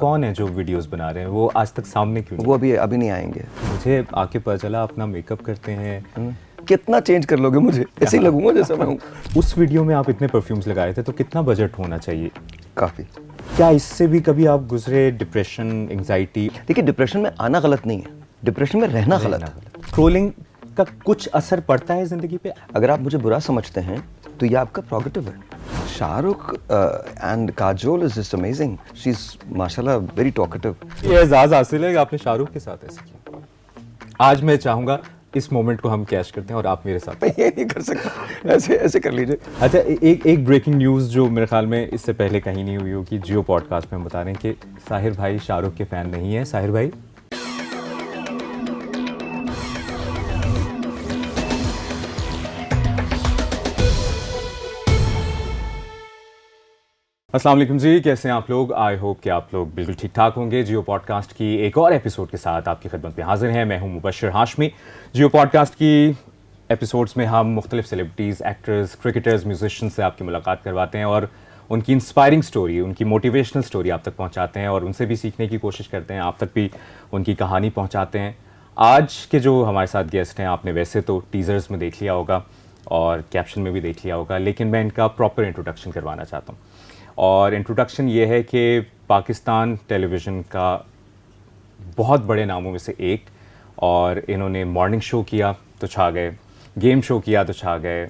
कौन है जो वीडियोस बना रहे हैं? वो आज तक सामने क्यों नहीं? वो अभी नहीं आएंगे। मुझे आके पता चला अपना मेकअप करते हैं। कितना चेंज कर लोगे मुझे? ऐसे ही लगूंगा जैसा मैं हूँ। उस वीडियो में आप इतने परफ्यूम्स लगाए थे, तो कितना बजट होना चाहिए? काफ़ी। क्या इससे भी कभी आप गुजरे? Depression, anxiety? देखिए, डिप्रेशन में आना गलत नहीं है, डिप्रेशन में रहना गलत है। ट्रोलिंग का कुछ असर पड़ता है ज़िंदगी पे? अगर आप मुझे बुरा समझते हैं तो ये आपका प्रोगेटिव है। Shahrukh and Kajol is just amazing. She is माशाल्लाह वेरी टॉकेटिव। ये एजाज़ हासिल है कि आपने शाहरुख के साथ ऐसे किया। आज मैं चाहूँगा इस मोमेंट को हम कैच करते हैं और आप मेरे साथ। मैं ये नहीं कर सकता, ऐसे ऐसे कर लीजिए। अच्छा, एक ब्रेकिंग न्यूज़ जो मेरे ख्याल में इससे पहले कहीं नहीं हुई होगी, जियो पॉडकास्ट में हम बता रहे हैं कि साहिर भाई शाहरुख के फ़ैन नहीं है। साहिर भाई, अस्सलाम वालेकुम जी, कैसे हैं आप लोग? आई होप कि आप लोग बिल्कुल ठीक ठाक होंगे। जियो पॉडकास्ट की एक और एपिसोड के साथ आपकी खिदमत में हाजिर हैं। मैं हूं मुबश्शिर हाशमी। जियो पॉडकास्ट की एपिसोड्स में हम मुख्तलिफ सेलिब्रिटीज़, एक्टर्स, क्रिकेटर्स, म्यूजिशियन से आपकी मुलाकात करवाते हैं और उनकी इंस्पायरिंग स्टोरी, उनकी मोटिवेशनल स्टोरी आप तक पहुँचाते हैं और उनसे भी सीखने की कोशिश करते हैं, आप तक भी उनकी कहानी पहुँचाते हैं। आज के जो हमारे साथ गेस्ट हैं, आपने वैसे तो टीज़र्स में देख लिया होगा और कैप्शन में भी देख लिया होगा, लेकिन मैं इनका प्रॉपर इंट्रोडक्शन करवाना चाहता हूँ। और इंट्रोडक्शन ये है कि पाकिस्तान टेलीविज़न का बहुत बड़े नामों में से एक, और इन्होंने मॉर्निंग शो किया तो छा गए, गेम शो किया तो छा गए,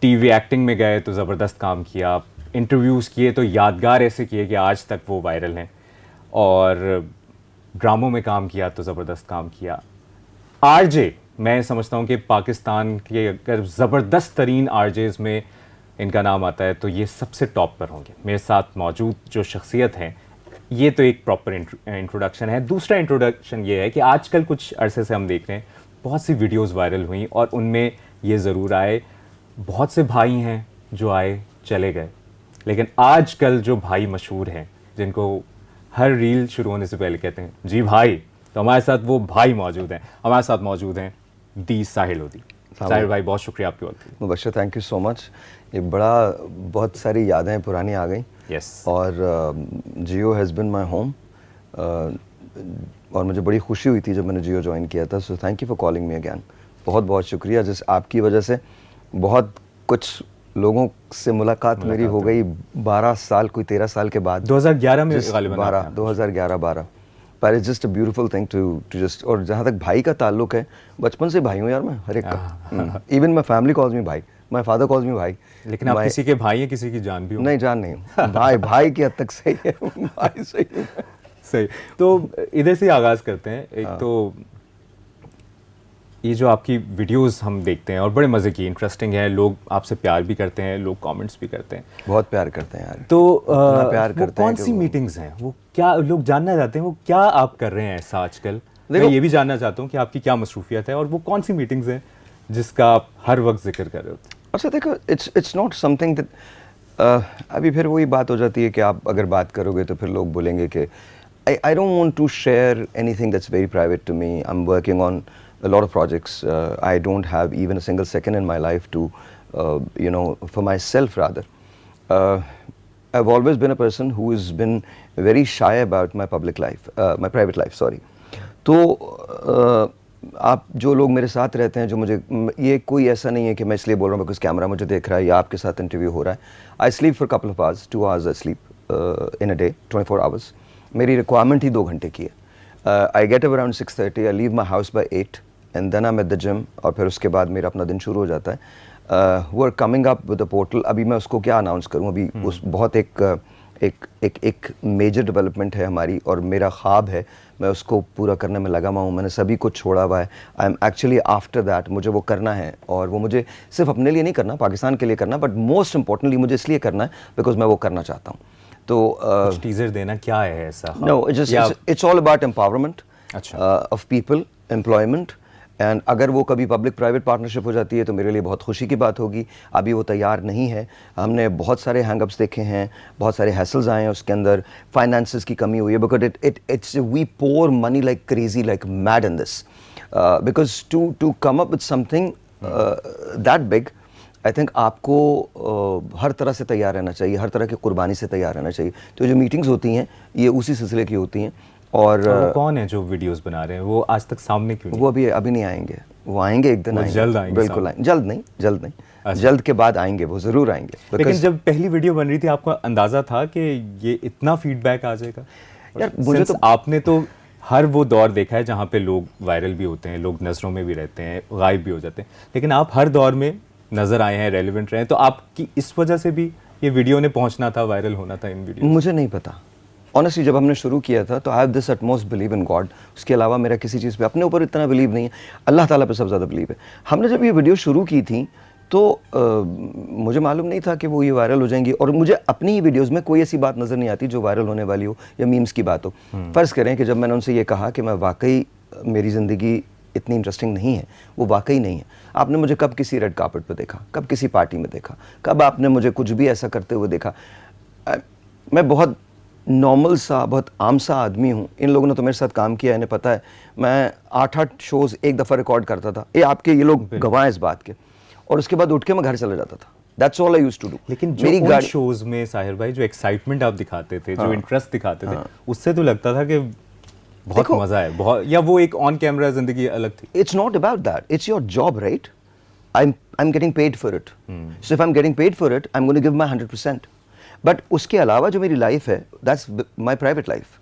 टीवी एक्टिंग में गए तो ज़बरदस्त काम किया, इंटरव्यूज़ किए तो यादगार ऐसे किए कि आज तक वो वायरल हैं, और ड्रामों में काम किया तो ज़बरदस्त काम किया। आरजे, मैं समझता हूँ कि पाकिस्तान के अगर ज़बरदस्त तरीन आरजेज़ में इनका नाम आता है तो ये सबसे टॉप पर होंगे। मेरे साथ मौजूद जो शख्सियत हैं, ये तो एक प्रॉपर इंट्रोडक्शन है। दूसरा इंट्रोडक्शन ये है कि आजकल कुछ अरसे से हम देख रहे हैं बहुत सी वीडियोस वायरल हुई और उनमें ये ज़रूर आए, बहुत से भाई हैं जो आए चले गए, लेकिन आजकल जो भाई मशहूर हैं, जिनको हर रील शुरू होने से पहले कहते हैं जी भाई, तो हमारे साथ वो भाई मौजूद हैं। हमारे साथ मौजूद हैं दी साहिर लोधी। साहिर भाई, बहुत शुक्रिया आपके वक्त। Mubashshir, thank you so much. ये बहुत सारी यादें पुरानी आ गई। यस। और जियो हैज़ बिन माई होम, और मुझे बड़ी खुशी हुई थी जब मैंने जियो ज्वाइन किया था। So thank you for calling me again. बहुत बहुत शुक्रिया। जिस आपकी वजह से बहुत कुछ लोगों से मुलाकात मेरी हो गई 12 साल, कोई 13 साल के बाद। 2011 में गालिबन 2011-12 पर it's just a beautiful thing to just. और जहाँ तक भाई का ताल्लुक है, बचपन से भाई हूँ यार मैं, हर एक का। Even my family calls me भाई, माई फादर कॉल्स मी भाई। लेकिन आप किसी के भाई हैं, किसी की जान भी हो? नहीं, जान नहीं हूँ। भाई की हद तक सही है। भाई सही है। सही। तो इधर से आगाज़ करते हैं। एक तो ये जो आपकी वीडियोस हम देखते हैं और बड़े मज़े की, इंटरेस्टिंग है, लोग आपसे प्यार भी करते हैं, लोग कमेंट्स भी करते हैं। बहुत प्यार करते हैं यार। तो प्यार वो करते हैं कौन सी मीटिंग्स हैं? वो क्या लोग जानना चाहते हैं, वो क्या आप कर रहे हैं ऐसा आजकल? मैं ये भी जानना चाहता हूँ कि आपकी क्या मसरूफियत है और वो कौन सी मीटिंग्स हैं जिसका आप हर वक्त जिक्र कर रहे होते हैं? अच्छा देखो, इट्स नॉट समथिंग दैट, अभी फिर वही बात हो जाती है कि आप अगर बात करोगे तो फिर लोग बोलेंगे कि I don't want to share anything that's very private to me. I'm working on a lot of projects. I don't have even a single second in my life to, for myself rather. I've always been a person who has been very shy about my public life, my private life, sorry. तो आप जो लोग मेरे साथ रहते हैं, जो मुझे, ये कोई ऐसा नहीं है कि मैं इसलिए बोल रहा हूँ बिकॉज कैमरा मुझे देख रहा है या आपके साथ इंटरव्यू हो रहा है। I sleep for couple of hours, 2 hours I sleep in a day, 24 hours। मेरी रिक्वायरमेंट ही 2 घंटे की है। I get up around 6:30, I leave my house by 8 and then I am at the gym, और फिर उसके बाद मेरा अपना दिन शुरू हो जाता है। वो are coming up with the portal. अभी मैं उसको क्या अनाउंस करूँ, अभी उस बहुत एक मेजर डेवलपमेंट है हमारी, और मेरा ख्वाब है, मैं उसको पूरा करने में लगा हुआ हूँ। मैंने सभी कुछ छोड़ा हुआ है। I am actually after that, मुझे वो करना है, और वो मुझे सिर्फ अपने लिए नहीं करना, पाकिस्तान के लिए करना, बट मोस्ट इंपॉर्टेंटली मुझे इसलिए करना है बिकॉज मैं वो करना चाहता हूँ। तो कुछ टीजर देना, क्या है ऐसा? No, it's all about empowerment of people, employment. And अगर वो कभी पब्लिक प्राइवेट पार्टनरशिप हो जाती है तो मेरे लिए बहुत खुशी की बात होगी। अभी वो तैयार नहीं है। हमने बहुत सारे हैंगअप्स देखे हैं, बहुत सारे हैसल्स आए हैं उसके अंदर, फाइनेंसेस की कमी हुई है, because it's we pour money like crazy, like mad in this, because to come up with something that big, I think आपको हर तरह से तैयार रहना चाहिए, हर तरह की कुर्बानी से तैयार रहना चाहिए। तो जो मीटिंग्स होती हैं ये उसी सिलसिले की होती हैं। और वो कौन है जो वीडियोस बना रहे हैं, वो आज तक सामने क्यों नहीं? वो अभी नहीं आएंगे, वो आएंगे एक दिन, वो आएंगे, जल्द आएंगे बिल्कुल सामने। आएंगे, जल्द नहीं, जल्द के बाद आएंगे, वो ज़रूर आएंगे। लेकिन Because जब पहली वीडियो बन रही थी आपको अंदाजा था कि ये इतना फीडबैक आ जाएगा? यार, मुझे Since तो आपने तो हर वो दौर देखा है जहाँ पे लोग वायरल भी होते हैं, लोग नज़रों में भी रहते हैं, गायब भी हो जाते हैं, लेकिन आप हर दौर में नज़र आए हैं, रेलिवेंट रहे हैं, तो आपकी इस वजह से भी ये वीडियो ने पहुंचना था, वायरल होना था इन वीडियो? मुझे नहीं पता ऑनेस्टली। जब हमने शुरू किया था तो I have this utmost believe in God, उसके अलावा मेरा किसी चीज़ पे, अपने ऊपर इतना बिलीव नहीं है, अल्लाह ताला पे सबसे ज़्यादा बिलीव है। हमने जब ये वीडियो शुरू की थी तो मुझे मालूम नहीं था कि वो ये वायरल हो जाएंगी, और मुझे अपनी ही वीडियोस में कोई ऐसी बात नज़र नहीं आती जो वायरल होने वाली हो या मीम्स की बात हो। फ़र्ज़ करें कि जब मैंने उनसे ये कहा कि मैं वाकई, मेरी ज़िंदगी इतनी इंटरेस्टिंग नहीं है, वो वाकई नहीं है। आपने मुझे कब किसी रेड कार्पेट पे देखा, कब किसी पार्टी में देखा, कब आपने मुझे कुछ भी ऐसा करते हुए देखा? मैं बहुत नॉर्मल सा, बहुत आम सा आदमी हूँ। इन लोगों ने तो मेरे साथ काम किया है, इन्हें पता है। मैं 8-8 शोज़ एक दफ़ा रिकॉर्ड करता था, ये लोग गवाह हैं इस बात के, और उसके बाद उठ के मैं घर चला जाता था। That's all I used to do. लेकिन जो मेरी उन गाड़ी शोज में साहिर भाई जो एक्साइटमेंट आप दिखाते थे, जो इंटरेस्ट दिखाते थे, उससे तो लगता था कि बहुत देखो, मजा है, बहुत, या वो एक ऑन कैमरा जिंदगी अलग थी? it's not about that, it's your job, right? I'm getting paid for it. So if I'm getting paid for it, I'm going to give my 100%. But उसके अलावा जो मेरी लाइफ है, that's my private life.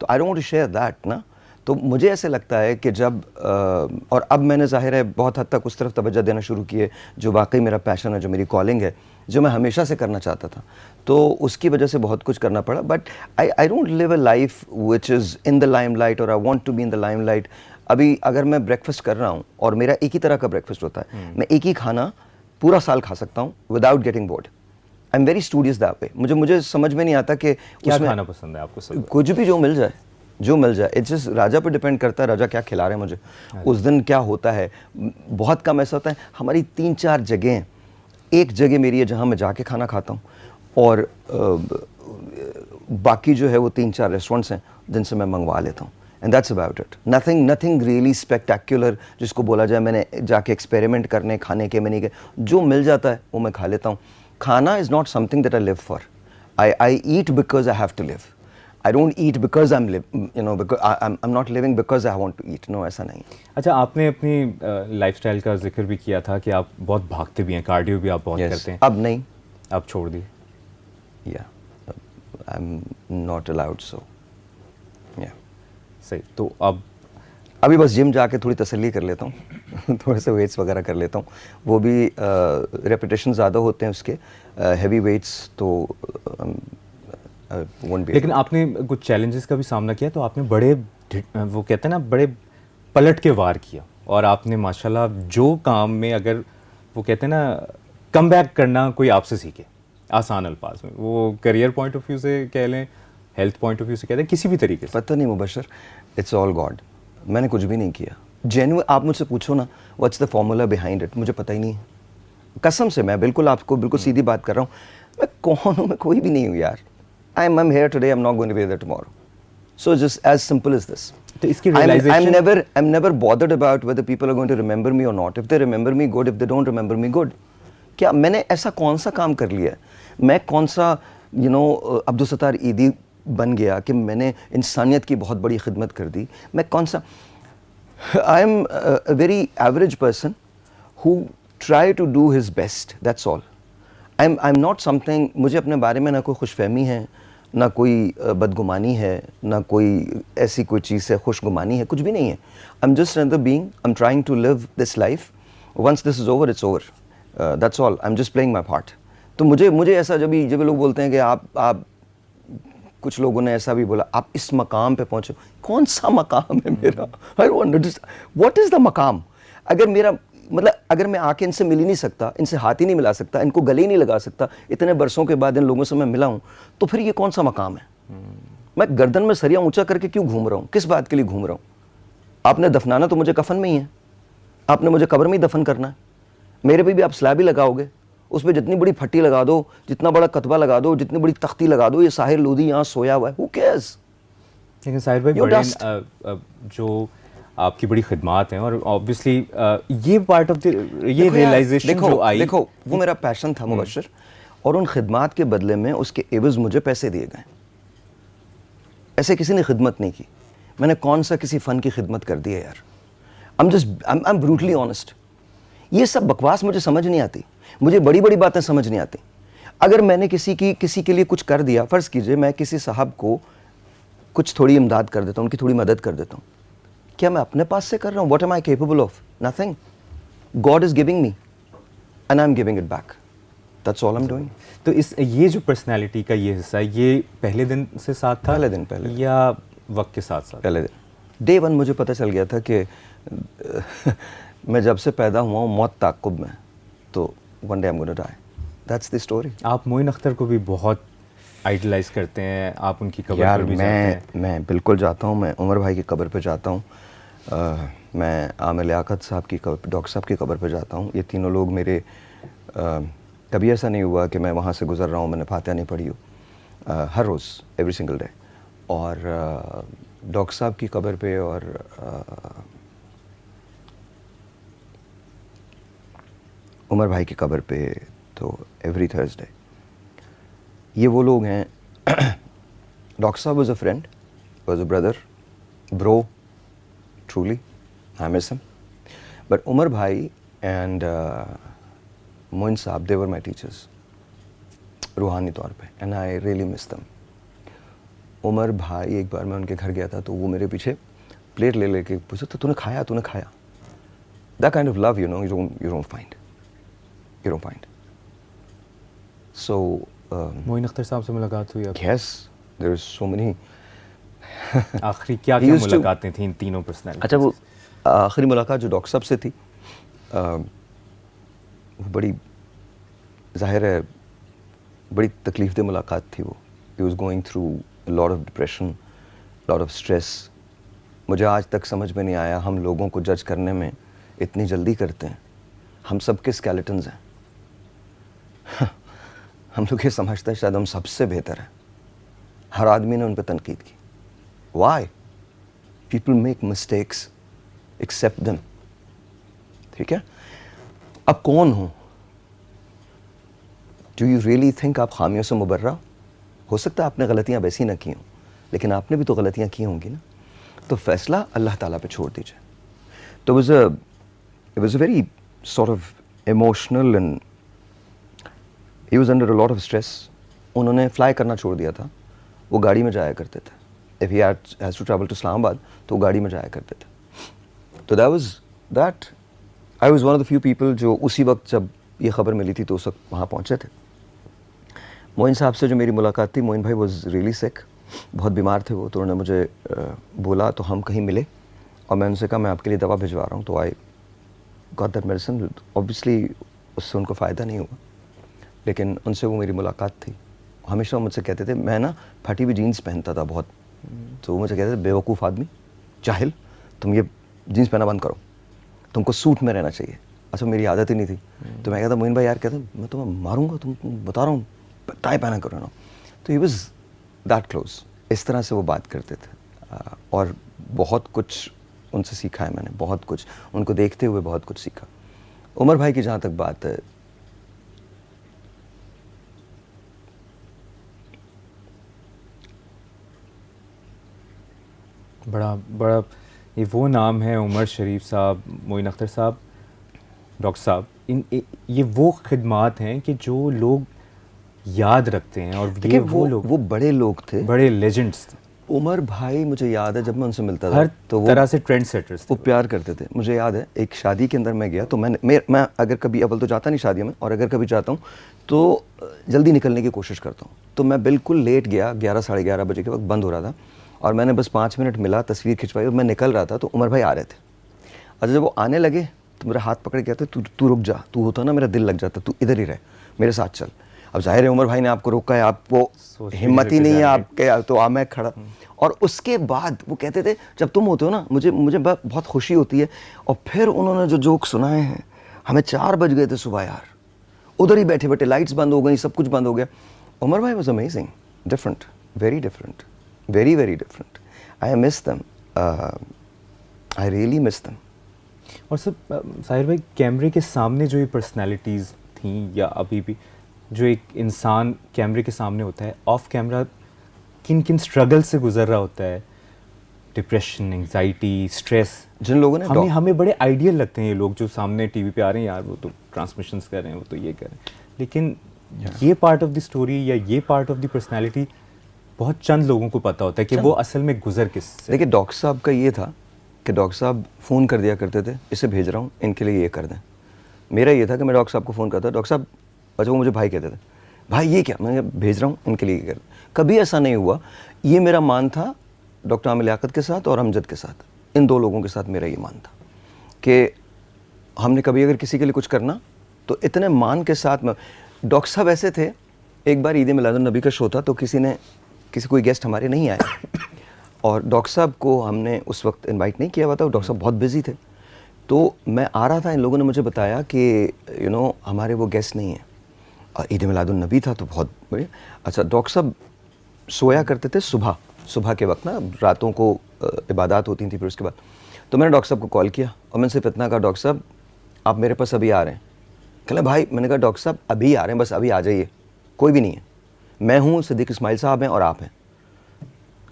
तो I don't want to share that ना। तो मुझे ऐसे लगता है कि जब और अब मैंने ज़ाहिर है बहुत हद तक उस तरफ तवज्जो देना शुरू की है जो वाकई मेरा पैशन है, जो मेरी कॉलिंग है, जो मैं हमेशा से करना चाहता था, तो उसकी वजह से बहुत कुछ करना पड़ा। But I don't live a life which is in the limelight, और I want to be in the limelight. अभी अगर मैं ब्रेकफास्ट कर रहा हूँ और मेरा एक ही तरह का ब्रेकफास्ट होता है, मैं एक ही खाना पूरा साल खा सकता हूँ without getting bored. I am very studious that way. मुझे समझ में नहीं आता कि क्या उसमें खाना पसंद है आपको? सब कुछ भी जो मिल जाए। इट्स जस्ट राजा पर डिपेंड करता है, राजा क्या खिला रहे हैं मुझे उस दिन, क्या होता है। बहुत कम ऐसा होता है, हमारी 3-4 जगह, एक जगह मेरी है जहाँ मैं जाके खाना खाता हूँ, और बाकी जो है वो 3-4 रेस्टोरेंट्स हैं जिनसे मैं मंगवा लेता हूँ। And that's about it. Nothing really spectacular जिसको बोला जाए मैंने जाके एक्सपेरिमेंट करने खाने के, मैंने जो मिल जाता है वो मैं खा लेता हूँ। खाना is not something that I live for. I eat because I have to live. I don't eat because because I'm not living because I want to eat. No, ऐसा नहीं। अच्छा, आपने अपनी लाइफस्टाइल का जिक्र भी किया था कि आप बहुत भागते भी हैं, कार्डियो भी आप बहुत करते हैं। अब नहीं, आप छोड़ दिए? Yeah, I'm not allowed so. Yeah. सही। तो अब अभी बस जिम जाके थोड़ी तसल्ली कर लेता हूँ थोड़े से वेट्स वगैरह कर लेता हूँ, वो भी रेपिटेशन ज़्यादा होते हैं उसके, हैवी वेट्स, तो लेकिन आपने कुछ चैलेंजेस का भी सामना किया, तो आपने बड़े, वो कहते हैं ना, बड़े पलट के वार किया, और आपने माशाल्लाह जो काम में, अगर वो कहते हैं ना कम बैक करना कोई आपसे सीखे, आसान अल्फाज में, वो करियर पॉइंट ऑफ व्यू से कह लें, हेल्थ पॉइंट ऑफ व्यू से कह लें, किसी भी तरीके से। पता नहीं मुबशर, इट्स ऑल गॉड। मैंने कुछ भी नहीं किया। जेन्युइन आप मुझसे पूछो ना what's the formula behind it, मुझे पता ही नहीं है, कसम से। मैं बिल्कुल सीधी बात कर रहा हूँ। मैं कौन हूँ? मैं कोई भी नहीं हूँ यार। I'm here today, I'm not going to be there tomorrow. So just as simple as this. तो इसकी realization, I'm never bothered about whether people are going to remember me or not. If they remember me, good. If they don't remember me, good. क्या मैंने ऐसा कौन सा काम कर लिया है? मैं कौन सा अब्दुल सत्तार ईदी बन गया कि मैंने इंसानियत की बहुत बड़ी खिदमत कर दी? मैं कौन सा? I am a very average person who try to do his best. That's all. I'm not something, मुझे अपने बारे में ना कोई खुशफहमी है, ना कोई बदगुमानी है, ना कोई ऐसी कोई चीज़ से खुशगुमानी है, कुछ भी नहीं है। I'm just another being. I'm trying to live this life. Once this is over, it's over. That's all. I'm just playing my part. तो मुझे ऐसा जब लोग बोलते हैं कि आप कुछ लोगों ने ऐसा भी बोला, आप इस मकाम पे पहुँचो। कौन सा मकाम है मेरा? I don't understand. What is the मकाम? अगर मैं आके इनसे मिल ही नहीं सकता, इनसे हाथ ही नहीं मिला सकता, इनको गले ही नहीं लगा सकता, इतने बरसों के बाद इन लोगों से मैं मिला हूँ, तो फिर ये कौन सा मकाम है? मैं गर्दन में सरिया ऊंचा करके क्यों घूम रहा हूँ? किस बात के लिए घूम रहा हूँ? आपने दफनाना तो मुझे कफन में ही है, आपने मुझे कब्र में ही दफन करना है। मेरे पे भी आप स्लैब ही लगाओगे, उस पर जितनी बड़ी फट्टी लगा दो, जितना बड़ा कतबा लगा दो, जितनी बड़ी तख्ती लगा दो, ये साहिर लोधी यहाँ सोया हुआ है, हु केयर्स? लेकिन साहिर भाई, बड़े जो आपकी बड़ी खिदमात हैं और ऑब्वियसली ये पार्ट ऑफ द ये देखो यार, रियलाइजेशन जो आई देखो वो मेरा पैशन था मुबश्शिर, और उन खिदमात के बदले में उसके एवज मुझे पैसे दिए गए। ऐसे किसी ने खिदमत नहीं की। मैंने कौन सा किसी फ़न की खिदमत कर दी है यार। I am brutally honest. ये सब बकवास मुझे समझ नहीं आती, मुझे बड़ी बड़ी बातें समझ नहीं आती। अगर मैंने किसी के लिए कुछ कर दिया, फ़र्ज़ कीजिए मैं किसी साहब को कुछ थोड़ी इमदाद कर देता हूँ, उनकी थोड़ी मदद कर देता हूँ, क्या मैं अपने पास से कर रहा हूँ? What am I capable of? Nothing. God is giving me and I am giving it back. That's all I am doing. तो इस ये जो पर्सनालिटी का ये हिस्सा है, ये पहले दिन से साथ था? पहले दिन या वक्त के साथ साथ? पहले दिन, डे वन मुझे पता चल गया था कि मैं जब से पैदा हुआ हूँ मौत ताक़ुब में, तो one day I am gonna die. That's the story. आप मोइन अख्तर को भी बहुत आइडलाइज करते हैं, आप उनकी कब्र यार पर भी जाते हैं। मैं बिल्कुल जाता हूँ, मैं उमर भाई की कब्र पे जाता हूँ, मैं आमिर लियाकत साहब की कब्र, डॉक्टर साहब की कब्र पे जाता हूँ। ये तीनों लोग मेरे, कभी ऐसा नहीं हुआ कि मैं वहाँ से गुज़र रहा हूँ मैंने फातिहा नहीं पढ़ी हो, हर रोज़ एवरी सिंगल डे। और डॉक्टर साहब की कब्र पे और उमर भाई की कब्र पे तो एवरी थर्सडे। ये वो लोग हैं। डॉक्टर साहब was a friend, was a brother, bro, truly I miss him. But Umar भाई एंड मोइन साहब, दे वर माई टीचर्स रूहानी तौर पे, and I really miss them. Umar भाई, एक बार मैं उनके घर गया था तो वो मेरे पीछे प्लेट ले लेके पूछा, तो तूने खाया? That kind of love, you know, you don't find. So Moin Akhtar साहब से मुलाकात हुई आपकी? yes, there is so many. आखिरी क्या He क्या used to- मुलाकातें थी इन तीनों पर्सनैलिटी? अच्छा, वो आखिरी मुलाकात जो डॉक्टर साहब से थी, वो बड़ी, जाहिर है बड़ी तकलीफ दे मुलाकात थी वो। He was going through a lot of depression, lot of stress. मुझे आज तक समझ में नहीं आया हम लोगों को जज करने में इतनी जल्दी करते हैं। हम सबके स्केलेटन्स हैं। हम लोग ये समझते हैं शायद हम सबसे बेहतर हैं। हर आदमी ने उन पर तनकीद की। Why? People make mistakes, accept them. ठीक है? अब कौन हो? Do you really think आप खामियों से मुबर्रा हो सकता है आपने गलतियां वैसी ना की हों, लेकिन आपने भी तो गलतियां की होंगी ना, तो फैसला अल्लाह ताला पे छोड़ दीजिए। तो it was a very sort of emotional and he was under a lot of stress. उन्होंने फ्लाई करना छोड़ दिया था, वो गाड़ी में जाया करते थे। If he has to travel to Islamabad, तो वो गाड़ी में जाया करते थे। तो that I was one of the few people जो उसी वक्त जब ये खबर मिली थी तो उस वक्त वहाँ पहुँचे थे। मोइन साहब से जो मेरी मुलाकात थी, मोइन भाई वाज रियली सिक, बहुत बीमार थे वो, तो उन्होंने मुझे बोला, तो हम कहीं मिले और मैं उनसे कहा मैं आपके लिए दवा भिजवा रहा हूँ, तो I got that medicine. Obviously उससे उनको फ़ायदा नहीं हुआ, लेकिन उनसे वो मेरी मुलाकात थी। हमेशा मुझसे कहते थे, मैं ना फटी हुई जीन्स पहनता था बहुत, तो वो मुझे कहते थे बेवकूफ़ आदमी, जाहिल, तुम ये जीन्स पहना बंद करो, तुमको सूट में रहना चाहिए। अच्छा, मेरी आदत ही नहीं थी, तो मैं कहता मोइन भाई यार, कहते मैं तुम्हें मारूंगा, तुम बता रहा हूँ टाई पहना करो ना। तो ही वाज दैट क्लोज, इस तरह से वो बात करते थे। और बहुत कुछ उनसे सीखा है मैंने, बहुत कुछ उनको देखते हुए बहुत कुछ सीखा। उमर भाई की जहाँ तक बात है, बड़ा बड़ा ये वो नाम है, उमर शरीफ साहब, मोइन अख्तर साहब, डॉक्टर साहब, ये वो खिदमात हैं कि जो लोग याद रखते हैं, और ये वो लोग, वो बड़े लोग थे, बड़े लेजेंड्स थे। उमर भाई मुझे याद है जब मैं उनसे मिलता था हर तो वो तरह से ट्रेंड सेटर्स वो प्यार करते थे। मुझे याद है एक शादी के अंदर मैं गया, तो मैं अगर कभी, अव्वल तो जाता नहीं शादियों में, और अगर कभी जाता हूँ तो जल्दी निकलने की कोशिश करता हूँ। तो मैं बिल्कुल लेट गया, 11 साढ़े 11 बजे के वक्त बंद हो रहा था, और मैंने बस 5 मिनट मिला, तस्वीर खिंचवाई और मैं निकल रहा था, तो उमर भाई आ रहे थे। अच्छा, जब वो आने लगे तो मेरा हाथ पकड़ के कहते, तू रुक जा, तू होता ना मेरा दिल लग जाता, तू इधर ही रह, मेरे साथ चल। अब जाहिर है उमर भाई ने आपको रोका है, आपको हिम्मत ही नहीं है आपके, तो मैं खड़ा। और उसके बाद वो कहते थे, जब तुम होते हो ना, मुझे बहुत खुशी होती है। और फिर उन्होंने जो जोक सुनाए हैं, हमें 4 बज गए थे सुबह यार, उधर ही बैठे बैठे, लाइट्स बंद हो गई, सब कुछ बंद हो गया। उमर भाई was amazing, different, very different, very very different. I miss them. I really miss them. और सब साहिर भाई, कैमरे के सामने जो ये पर्सनालिटीज़ थी या अभी भी जो एक इंसान कैमरे के सामने होता है, ऑफ कैमरा किन किन स्ट्रगल से गुजर रहा होता है, डिप्रेशन, एंग्जाइटी, स्ट्रेस, जिन लोगों ने हमें बड़े आइडियल लगते हैं ये लोग जो सामने टीवी पे आ रहे हैं, यार वो तो ट्रांसमिशंस कर रहे हैं, वो तो ये कर रहे हैं, लेकिन ये पार्ट ऑफ द स्टोरी या ये पार्ट ऑफ द पर्सनालिटी बहुत चंद लोगों को पता होता है कि वो असल में गुजर किससे। देखिए, डॉक्टर साहब का ये था कि डॉक्टर साहब फ़ोन कर दिया करते थे, इसे भेज रहा हूँ, इनके लिए ये कर दें। मेरा ये था कि मैं डॉक्टर साहब को फ़ोन करता, डॉक्टर साहब, अच्छा वो मुझे भाई कहते थे, भाई ये क्या, मैं भेज रहा हूँ, इनके लिए ये कर दें। कभी ऐसा नहीं हुआ। ये मेरा मान था डॉक्टर आमिर लियाकत के साथ और अमजद के साथ, इन दो लोगों के साथ मेरा ये मान था कि हमने कभी अगर किसी के लिए कुछ करना तो इतने मान के साथ में। डॉक्टर साहब ऐसे थे, एक बार ईद मिलादुन नबी का शो था, तो कोई गेस्ट हमारे नहीं आए और डॉक्टर साहब को हमने उस वक्त इनवाइट नहीं किया हुआ था, डॉक्टर साहब बहुत बिजी थे। तो मैं आ रहा था, इन लोगों ने मुझे बताया कि हमारे वो गेस्ट नहीं हैं, और ईद मिलादुन नबी था तो बहुत बढ़िया। अच्छा, डॉक्टर साहब सोया करते थे सुबह के वक्त ना, रातों को इबादत होती थी, फिर उसके बाद तो मैंने डॉक्टर साहब को कॉल किया और मैंने सिर्फ इतना कहा, डॉक्टर साहब आप मेरे पास अभी आ रहे हैं? कहले भाई, मैंने कहा डॉक्टर साहब अभी आ रहे हैं, बस अभी आ जाइए, कोई भी नहीं है, मैं हूँ, सिद्दीक इस्माइल साहब हैं और आप हैं।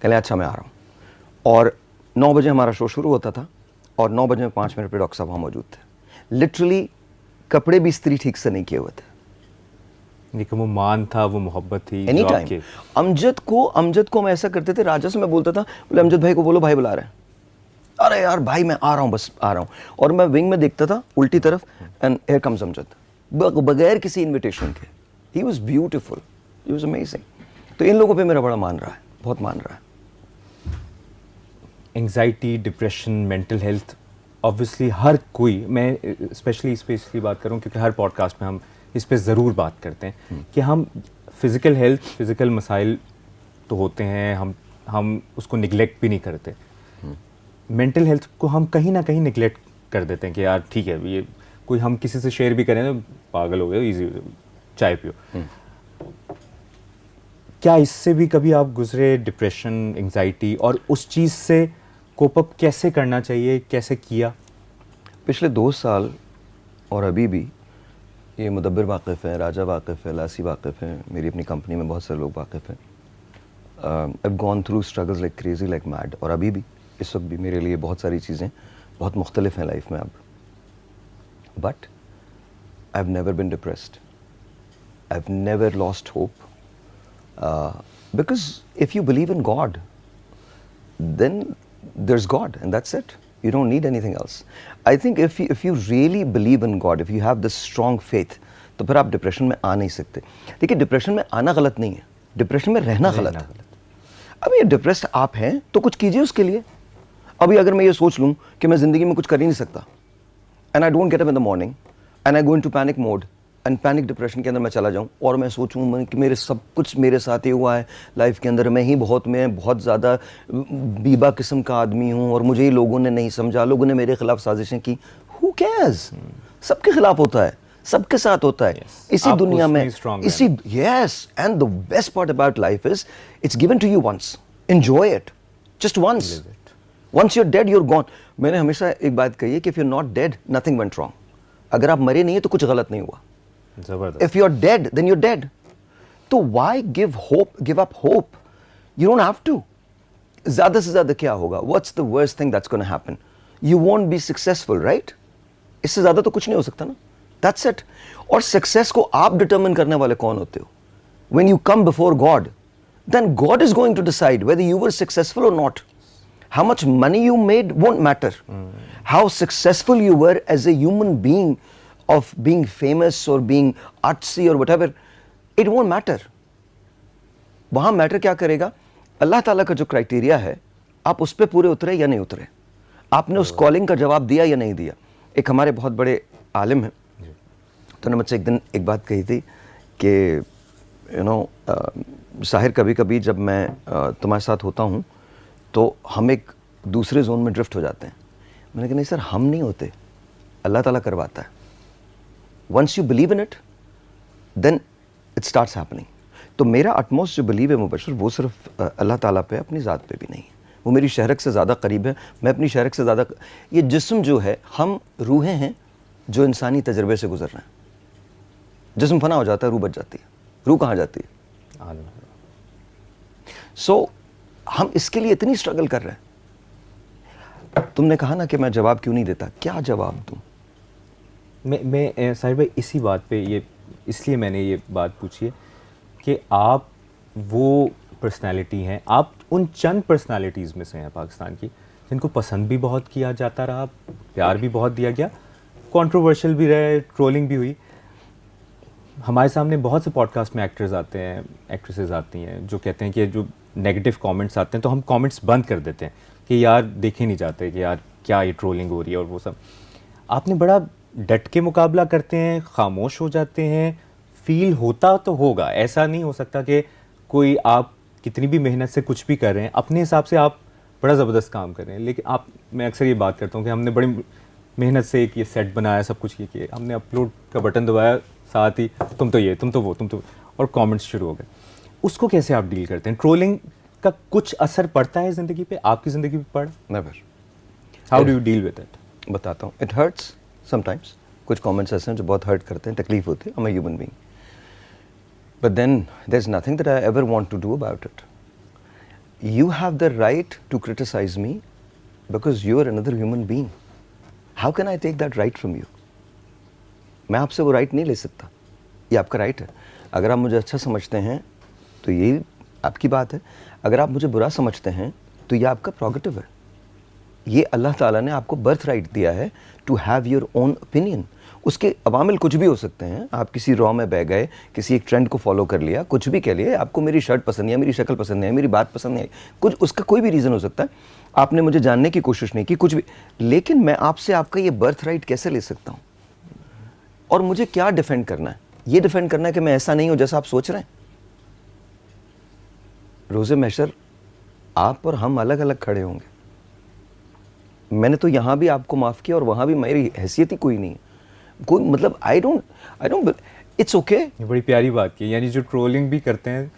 कहले अच्छा मैं आ रहा हूँ। और 9 बजे हमारा शो शुरू होता था और 9 बजे 5 मिनट पर डॉक्टर साहब वहाँ मौजूद थे। लिटरली कपड़े भी इस्त्री ठीक से नहीं किए हुए थे। लेकिन वो मान था, वो मोहब्बत थी। एनी टाइम अमजद को हम ऐसा करते थे, राजा से मैं बोलता था, बोले अमजद भाई को बोलो भाई बुला रहे हैं। अरे यार भाई मैं आ रहा हूँ, बस आ रहा हूँ। और मैं विंग में देखता था उल्टी तरफ, एंड हियर कम्स अमजद, बगैर किसी इन्विटेशन के। He was beautiful, he was amazing. तो इन लोगों पे मेरा बड़ा मान रहा है, बहुत मान रहा है। Anxiety, depression, mental health, obviously हर कोई, मैं स्पेशली इस पे इसलिए बात कर रहा हूँ क्योंकि हर पॉडकास्ट में हम इस पे ज़रूर बात करते हैं कि हम फिज़िकल हेल्थ, फिज़िकल मसाइल तो होते हैं, हम उसको निगलेक्ट भी नहीं करते। मेंटल हेल्थ को हम कहीं ना कहीं निगलेक्ट कर देते हैं कि यार ठीक है, ये कोई हम किसी से शेयर भी करें तो पागल हो गए, इजी चाय पियो। क्या इससे भी कभी आप गुजरे, डिप्रेशन, एंग्जाइटी, और उस चीज़ से कोप अप कैसे करना चाहिए, कैसे किया? पिछले 2 साल और अभी भी ये मुदब्बिर वाक़िफ़ हैं, राजा वाक़िफ़ है, लासी वाक़िफ़ हैं, मेरी अपनी कंपनी में बहुत सारे लोग वाक़िफ़ हैं। I have gone through struggles like crazy, like mad. और अभी भी, इस वक्त भी मेरे लिए बहुत सारी चीज़ें बहुत मुख्तलिफ हैं लाइफ में अब। But I have never been depressed, I have never lost hope, because if you believe in God then there's God and that's it. You don't need anything else. I think if you really believe in God, if you have this strong faith, तो फिर आप depression में आ नहीं सकते। देखिए, depression में आना गलत नहीं है, डिप्रेशन में रहना गलत है। अब ये डिप्रेस्ड आप हैं तो कुछ कीजिए उसके लिए। अभी अगर मैं ये सोच लूँ कि मैं ज़िंदगी में कुछ कर ही नहीं सकता, and I don't get up in the morning and I go into panic mode, and panic depression के अंदर मैं चला जाऊं और मैं सोचूं कि मेरे सब कुछ मेरे साथ ही हुआ है लाइफ के अंदर, मैं बहुत ज़्यादा बीबा किस्म का आदमी हूं और मुझे ही लोगों ने नहीं समझा, लोगों ने मेरे खिलाफ साजिशें की। Who cares? सबके खिलाफ होता है, सबके साथ होता है। इसी दुनिया में इसी yes, and the best part about life is it's given to you once, enjoy it just once. Once you're dead you're gone. मैंने हमेशा एक बात कही है कि if you not dead nothing went wrong. अगर आप मरे नहीं है तो कुछ गलत नहीं हुआ। If you're dead, then you're dead. तो why give up hope? You don't have to. ज़्यादा से ज़्यादा क्या होगा? What's the worst thing that's going to happen? You won't be successful, right? इससे ज़्यादा तो कुछ नहीं हो सकता ना? That's it. और success को आप determine करने वाले कौन होते हो? When you come before God, then God is going to decide whether you were successful or not. How much money you made won't matter. How successful you were as a human being, of being famous or being artsy or whatever, it won't matter. वहाँ matter क्या करेगा? अल्लाह ताला का जो criteria है, आप उस पर पूरे उतरे या नहीं उतरे, आपने उस कॉलिंग का जवाब दिया या नहीं दिया। एक हमारे बहुत बड़े आलिम हैं, तो उन्होंने मुझसे एक दिन एक बात कही थी कि साहिर, कभी कभी जब मैं तुम्हारे साथ होता हूँ तो हम एक दूसरे जोन में ड्रिफ्ट हो जाते हैं। मैंने कहा नहीं सर, हम नहीं होते, अल्लाह ताला करवाता है। Once you believe in it, then it starts happening. तो मेरा utmost जो believe है मुबशर, वो सिर्फ अल्लाह ताला पे, अपनी ज़ात पे भी नहीं है, वो मेरी शहरक से ज़्यादा करीब है, मैं अपनी शहरक से ज़्यादा। ये जिस्म जो है, हम रूहें हैं जो इंसानी तजर्बे से गुजर रहे हैं। जिस्म फना हो जाता है, रूह बच जाती है। रूह कहाँ जाती है? सो हम इसके लिए इतनी स्ट्रगल कर रहे हैं। तुमने कहा ना कि मैं जवाब क्यों नहीं देता, क्या जवाब दूं? मैं साहिर भाई इसी बात पे ये इसलिए मैंने ये बात पूछी है कि आप वो पर्सनालिटी हैं, आप उन चंद पर्सनालिटीज़ में से हैं पाकिस्तान की जिनको पसंद भी बहुत किया जाता रहा, प्यार भी बहुत दिया गया, कंट्रोवर्शियल भी रहे, ट्रोलिंग भी हुई। हमारे सामने बहुत से पॉडकास्ट में एक्टर्स आते हैं, एक्ट्रेसेस आती हैं जो कहते हैं कि जो नेगेटिव कमेंट्स आते हैं तो हम कमेंट्स बंद कर देते हैं कि यार देखे नहीं जाते कि यार क्या ये ट्रोलिंग हो रही है और वो सब। आपने बड़ा डट के मुकाबला करते हैं, खामोश हो जाते हैं। फील होता तो होगा, ऐसा नहीं हो सकता कि कोई आप कितनी भी मेहनत से कुछ भी कर रहे हैं, अपने हिसाब से आप बड़ा ज़बरदस्त काम कर रहे हैं, लेकिन आप, मैं अक्सर ये बात करता हूँ कि हमने बड़ी मेहनत से एक ये सेट बनाया, सब कुछ ये किया, हमने अपलोड का बटन दबाया, साथ ही तुम तो ये, तुम तो वो, तुम तो, और कमेंट्स शुरू हो गए। उसको कैसे आप डील करते हैं? ट्रोलिंग का कुछ असर पड़ता है ज़िंदगी पे? आपकी ज़िंदगी पे पड़ा? Never. How do you deal with it? बताता हूँ। It hurts sometimes. कुछ कमेंट्स ऐसे हैं जो बहुत हर्ट करते हैं, तकलीफ होती है। I am a human being, but then there is nothing that I ever want to do about it. You have the right to criticize me because you are another human being. How can I take that right from you? मैं आपसे वो right नहीं ले सकता, ये आपका right है। अगर आप मुझे अच्छा समझते हैं तो ये आपकी बात है, अगर आप मुझे बुरा समझते हैं तो ये आपका प्रोगेटिव है। ये अल्लाह ताला ने आपको बर्थ राइट दिया है to have your own opinion. उसके अवामिल कुछ भी हो सकते हैं। आप किसी रॉ में बह गए, किसी एक ट्रेंड को फॉलो कर लिया, कुछ भी कह लिए, आपको मेरी शर्ट पसंद नहीं है, मेरी शक्ल पसंद नहीं है, मेरी बात पसंद नहीं है, कुछ, उसका कोई भी रीज़न हो सकता है। आपने मुझे जानने की कोशिश नहीं की, कुछ भी, लेकिन मैं आपसे आपका ये बर्थ राइट कैसे ले सकता हूँ? और मुझे क्या डिफेंड करना है? ये डिफेंड करना है कि मैं ऐसा नहीं हूँ जैसा आप सोच रहे हैं। रोज़े महशर आप और हम अलग अलग खड़े होंगे। मैंने तो यहाँ भी आपको माफ़ किया और वहाँ भी मेरी हैसियत ही कोई नहीं है। कोई मतलब आई डोंट इट्स ओके। ये बड़ी प्यारी बात की, यानी जो ट्रोलिंग भी करते हैं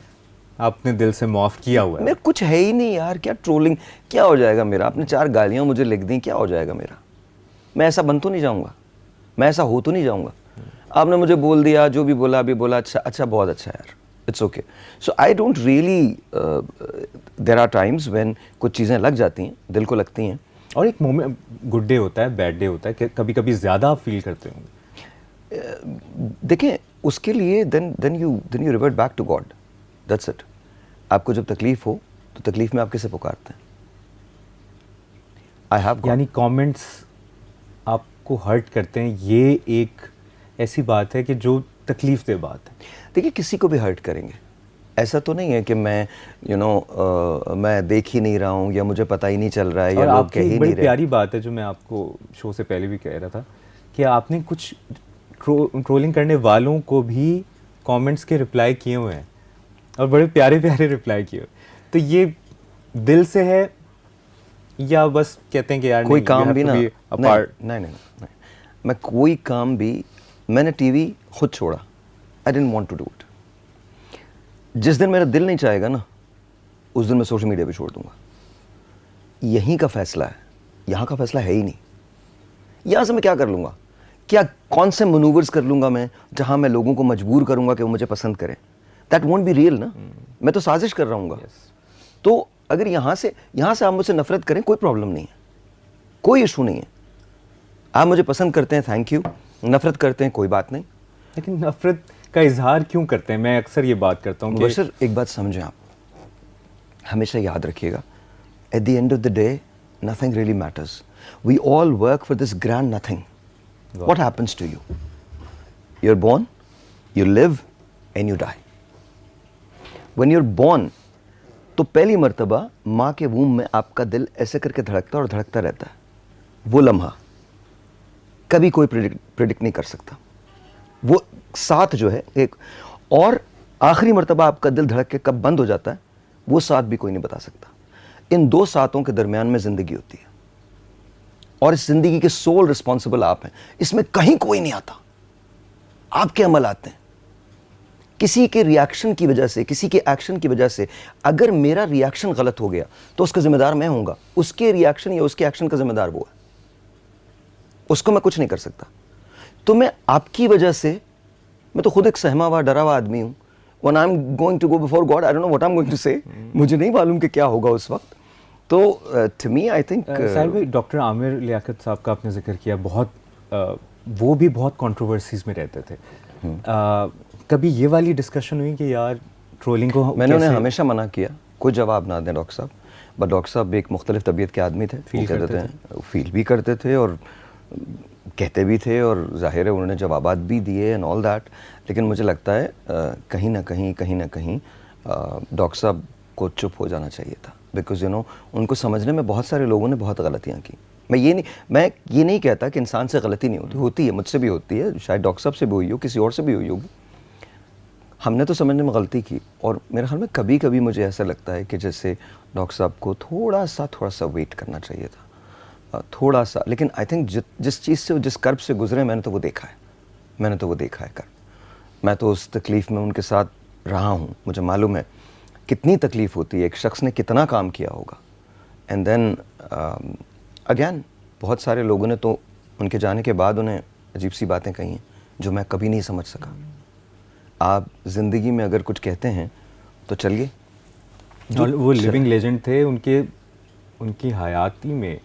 आपने दिल से माफ़ किया हुआ है। मेरा कुछ है ही नहीं यार, क्या ट्रोलिंग, क्या हो जाएगा मेरा? आपने 4 गालियाँ मुझे लिख दी, क्या हो जाएगा मेरा? मैं ऐसा बन तो नहीं जाऊँगा, मैं ऐसा हो तो नहीं जाऊँगा। आपने मुझे बोल दिया, जो भी बोला अभी बोला, अच्छा बहुत अच्छा यार, it's okay. So I don't really, there are times when कुछ चीज़ें लग जाती हैं, दिल को लगती हैं। और एक मोमेंट, गुड डे होता है, बैड डे होता है, कि कभी कभी ज़्यादा आप फील करते होंगे। देखें, उसके लिए then you revert back to God, that's it. आपको जब तकलीफ हो तो तकलीफ में आप किसे पुकारते हैं? आई हैव, यानी कमेंट्स आपको हर्ट करते हैं, ये एक ऐसी बात है कि जो तकलीफ दे बात है। देखिए, किसी को भी हर्ट करेंगे, ऐसा तो नहीं है कि मैं मैं देख ही नहीं रहा हूँ या मुझे पता ही नहीं चल रहा है या लोग कह ही नहीं रहे। बड़ी प्यारी बात है जो मैं आपको शो से पहले भी कह रहा था कि आपने कुछ ट्रोलिंग करने वालों को भी कमेंट्स के रिप्लाई किए हुए हैं और बड़े प्यारे प्यारे रिप्लाई किए हुए। तो ये दिल से है या बस कहते हैं कि यार कोई काम भी ना, नहीं, मैं कोई काम भी, मैंने टीवी खुद छोड़ा, I didn't want to do it. जिस दिन मेरा दिल नहीं चाहेगा ना, उस दिन मैं सोशल मीडिया पे छोड़ दूंगा। यहीं का फैसला है, यहाँ का फैसला है ही नहीं। यहाँ से मैं क्या कर लूँगा? क्या कौन से मनूवर्स कर लूँगा मैं जहाँ मैं लोगों को मजबूर करूँगा कि वो मुझे पसंद करें? दैट वोंट बी रियल ना। मैं तो साजिश कर रहा हूँ। तो अगर यहाँ से आप मुझसे नफरत करें, कोई प्रॉब्लम नहीं है, कोई इशू नहीं है। आप मुझे पसंद करते हैं, थैंक यू। नफरत करते हैं, कोई बात नहीं। लेकिन नफरत का इजहार क्यों करते हैं? मैं अक्सर ये बात करता हूँ कि सर, एक बात समझें आप, हमेशा याद रखिएगा, at the end of the day nothing really matters. We all work for this grand nothing. What happens to you? You are born, you live and you die. When you are born, तो पहली मर्तबा माँ के वूम में आपका दिल ऐसे करके धड़कता और धड़कता रहता है। वो लम्हा कभी कोई प्रिडिक्ट नहीं कर सकता। वो साथ जो है एक, और आखिरी मर्तबा आपका दिल धड़क के कब बंद हो जाता है, वो साथ भी कोई नहीं बता सकता। इन 2 सातों के दरमियान में ज़िंदगी होती है और इस ज़िंदगी के सोल रिस्पॉन्सिबल आप हैं। इसमें कहीं कोई नहीं आता, आपके अमल आते हैं। किसी के रिएक्शन की वजह से, किसी के एक्शन की वजह से अगर मेरा रिएक्शन गलत हो गया तो उसका जिम्मेदार मैं होऊंगा, उसके रिएक्शन या उसके एक्शन का जिम्मेदार वो है, उसको मैं कुछ नहीं कर सकता। तो मैं आपकी वजह से, मैं तो खुद एक सहमा हुआ डरा हुआ आदमी हूँ। When I'm going to go before God, I don't know what I'm going to say. मुझे नहीं मालूम कि क्या होगा उस वक्त। तो to me I think Sahir भाई, डॉक्टर आमिर लियाकत साहब का आपने जिक्र किया, बहुत वो भी बहुत कंट्रोवर्सीज में रहते थे। कभी ये वाली डिस्कशन हुई कि यार ट्रोलिंग को मैंने उन्हें हमेशा मना किया, कोई जवाब ना दें डॉक्टर साहब, बट डॉक्टर साहब एक मुख्तलिफ तबीयत के आदमी थे, फील भी करते थे और कहते भी थे, और जाहिर है उन्होंने जवाबात भी दिए एंड ऑल दैट। लेकिन मुझे लगता है कहीं ना कहीं डॉक्टर साहब को चुप हो जाना चाहिए था, बिकॉज यू नो उनको समझने में बहुत सारे लोगों ने बहुत गलतियाँ की। मैं ये नहीं कहता कि इंसान से गलती नहीं होती, होती है, मुझसे भी होती है, शायद डॉक्टर साहब से भी हुई हो, किसी और से भी हुई होगी। हमने तो समझने में गलती की, और मेरे ख्याल में कभी कभी मुझे ऐसा लगता है कि जैसे डॉक्टर साहब को थोड़ा सा वेट करना चाहिए था, थोड़ा सा। लेकिन आई थिंक जिस चीज़ से, जिस कर्ब से गुजरे, मैंने तो वो देखा है कर्ब। मैं तो उस तकलीफ़ में उनके साथ रहा हूँ, मुझे मालूम है कितनी तकलीफ़ होती है, एक शख्स ने कितना काम किया होगा। एंड देन अगेन बहुत सारे लोगों ने तो उनके जाने के बाद उन्हें अजीब सी बातें कही हैं जो मैं कभी नहीं समझ सका। आप ज़िंदगी में अगर कुछ कहते हैं तो चलिए, वो लिविंग लेजेंड थे, उनकी हयाती में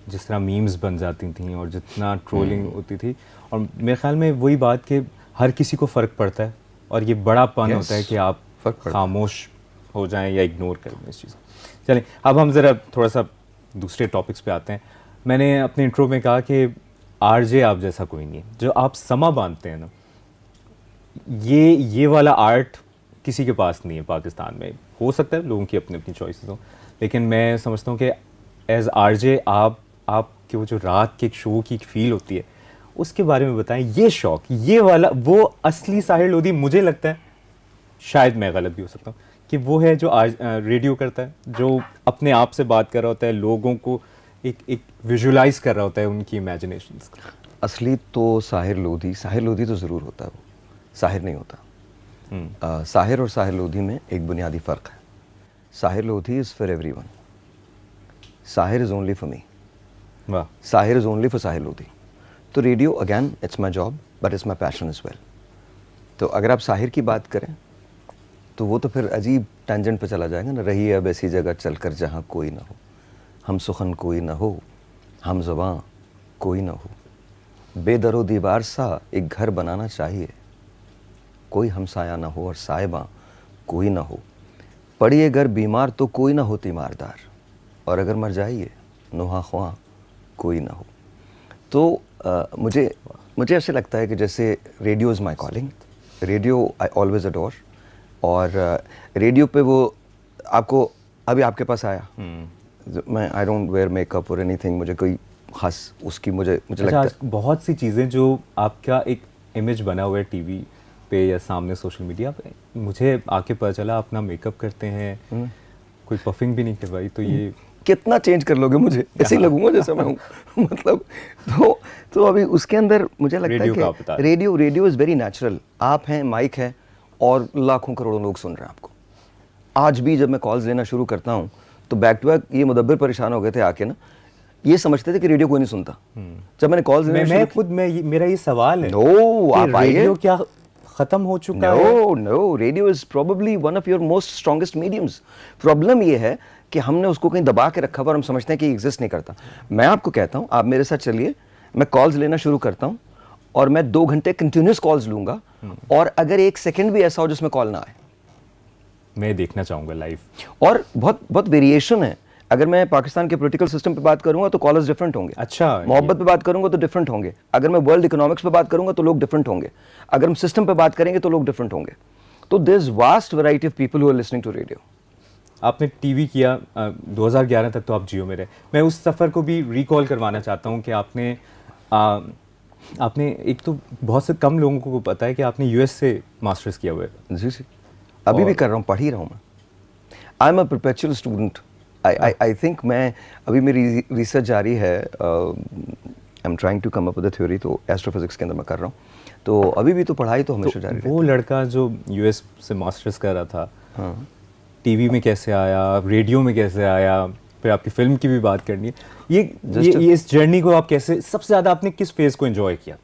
जिस तरह मीम्स बन जाती थी और जितना ट्रोलिंग होती थी, और मेरे ख्याल में वही बात कि हर किसी को फ़र्क पड़ता है, और ये बड़ा पन होता है कि आप खामोश हो जाएं या इग्नोर कर दें इस चीज़ को। चलें, अब हम ज़रा थोड़ा सा दूसरे टॉपिक्स पे आते हैं। मैंने अपने इंट्रो में कहा कि आरजे आप जैसा कोई नहीं है, जो आप समा बांधते हैं ना, ये वाला आर्ट किसी के पास नहीं है पाकिस्तान में। हो सकता है लोगों की अपनी अपनी चॉइसेस हो, लेकिन मैं समझता हूँ कि एज आरजे आपके वो जो रात के एक शो की फील होती है, उसके बारे में बताएं। ये शौक, ये वाला, वो असली साहिर लोधी, मुझे लगता है, शायद मैं गलत भी हो सकता हूँ, कि वो है जो आज रेडियो करता है, जो अपने आप से बात कर रहा होता है, लोगों को एक विजुलाइज कर रहा होता है उनकी इमेजिनेशंस को। असली तो साहिर लोधी तो ज़रूर होता है, वो साहिर नहीं होता। साहिर और साहिर लोधी में एक बुनियादी फ़र्क है। Sahir Lodhi is for everyone, Sahir is only for me, Sahir is only for Sahir Lodhi. तो radio again it's my job but it's my passion as well. तो अगर आप साहिर की बात करें तो वो तो फिर अजीब टेंजेंट पे चला जाएगा ना। रही अब ऐसी जगह चलकर जहाँ कोई ना हो, हम सुखन कोई ना हो, हम ज़बां कोई ना हो, बेदरो दीवार सा एक घर बनाना चाहिए, कोई हमसाया ना हो और साहिबा कोई ना हो, पड़िए अगर बीमार तो कोई ना हो तीमारदार, और अगर मर जाइए नोहा ख्वां कोई ना हो। तो मुझे ऐसे लगता है कि जैसे radio is my calling, radio I always adore. और रेडियो पे वो आपको अभी आपके पास आया, मैं आई डोंट वेयर मेकअप और एनीथिंग, मुझे कोई खास उसकी मुझे लगता है बहुत सी चीज़ें जो आपका एक इमेज बना हुआ है टीवी पे या सामने सोशल मीडिया पे, मुझे आके पता चला अपना मेकअप करते हैं, कोई पफिंग भी नहीं करवाई, तो ये कितना चेंज कर लोगे, मुझे ऐसे ही लगूंगा जैसे मैं हूँ। मतलब तो अभी उसके अंदर मुझे लगता है कि रेडियो इज़ वेरी नेचुरल। आप हैं, माइक है, और लाखों करोड़ों लोग सुन रहे हैं आपको। आज भी जब मैं कॉल्स लेना शुरू करता हूँ तो बैक टू बैक ये मुदब्बिर परेशान हो गए थे आके ना, ये समझते थे कि रेडियो कोई नहीं सुनता। जब मैंने कॉल्स लेना मेरा ये सवाल है, नो आप आइए, रेडियो क्या खत्म हो चुका है? No, radio is probably one of your most strongest mediums. Problem ये है कि हमने उसको कहीं दबा के रखा हुआ और हम समझते हैं कि एग्जिस्ट नहीं करता। मैं आपको कहता हूँ, आप मेरे साथ चलिए, मैं कॉल्स लेना शुरू करता हूँ और मैं 2 घंटे कंटिन्यूस कॉल्स लूंगा, और अगर 1 सेकंड भी ऐसा हो जिसमें कॉल ना आए, मैं देखना चाहूंगा लाइव। और बहुत वेरिएशन है। अगर मैं पाकिस्तान के पॉलिटिकल सिस्टम पे बात करूंगा तो कॉलर्स डिफरेंट होंगे। अच्छा, मोहब्बत पे बात करूंगा तो डिफरेंट होंगे। अगर मैं वर्ल्ड इकोनॉमिक्स पे बात करूंगा तो लोग डिफरेंट होंगे। अगर हम सिस्टम पे बात करेंगे तो लोग डिफरेंट होंगे। तो there is vast variety of people who are listening to radio. आपने टीवी किया, 2011 तक तो आप जियो में रहे। मैं उस सफ़र को भी रिकॉल करवाना चाहता हूँ कि आपने एक तो बहुत से कम लोगों को पता है कि आपने यूएस से मास्टर्स किया हुआ है। जी, अभी भी कर रहा हूँ, पढ़ ही रहा हूँ मैं। I am a perpetual student. I think मैं अभी मेरी रिसर्च जारी है I am trying to come up with a theory, तो एस्ट्रोफिजिक्स के अंदर मैं कर रहा हूँ। तो अभी भी तो पढ़ाई तो हमेशा जारी वो लड़का जो यूएस से मास्टर्स कर रहा था, हाँ। टीवी में कैसे आया, रेडियो में कैसे आया, फिर आपकी फिल्म की भी बात करनी है, ये इस जर्नी को आप कैसे, सबसे ज़्यादा आपने किस फेज़ को एंजॉय किया?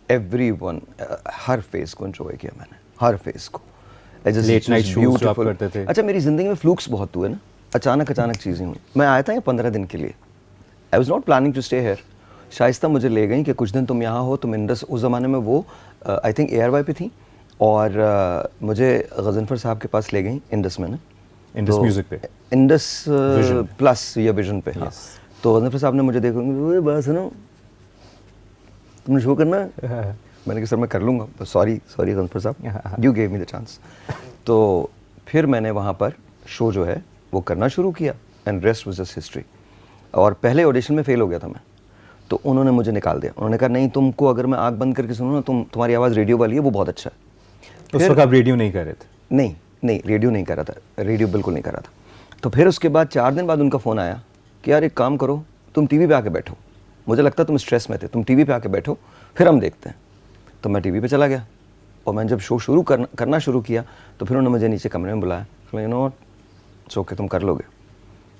एवरीवन, हर फेज को एंजॉय किया मैंने, हर फेज को। लेट नाइट शोज जो आप करते थे। अच्छा, मेरी ज़िंदगी में फ्लूक्स बहुत हुए ना, अचानक चीज़ें हुई। मैं आया था यहाँ 15 दिन के लिए, I was not planning to stay here. Shaista मुझे ले गई कि कुछ दिन तुम यहाँ हो, तुम इंडस, उस ज़माने में वो आई थिंक ARY पे थी, और मुझे गजनफर साहब के पास ले गई इंडस में ना, इंडस म्यूजिक पे, इंडस प्लस या विजन पे। हाँ, तो गजनफर साहब ने मुझे देखा, बात सुनो, तुमने शो करना है? मैंने कहा सर मैं कर लूँगा, सॉरी गजनफर साहब, you gave me the chance. तो फिर मैंने वहाँ पर शो जो है वो करना शुरू किया, and rest was just history. और पहले ऑडिशन में फेल हो गया था मैं, तो उन्होंने मुझे निकाल दिया। उन्होंने कहा नहीं, तुमको अगर मैं आँख बंद करके सुनूँ ना, तुम्हारी आवाज़ रेडियो वाली है, वो बहुत अच्छा है। उस वक्त आप रेडियो नहीं कर रहे थे? नहीं, रेडियो नहीं कर रहा था, रेडियो बिल्कुल नहीं कर रहा था। तो फिर उसके बाद 4 दिन बाद उनका फ़ोन आया कि यार एक काम करो, तुम टीवी पे आके बैठो, मुझे लगता है तुम स्ट्रेस में थे, तुम टीवी पे आके बैठो, फिर हम देखते हैं। तो मैं टीवी पे चला गया, और मैंने जब शो करना शुरू किया, तो फिर उन्होंने मुझे नीचे कमरे में बुलाया, यू नो इट्स ओके, तुम कर लोगे।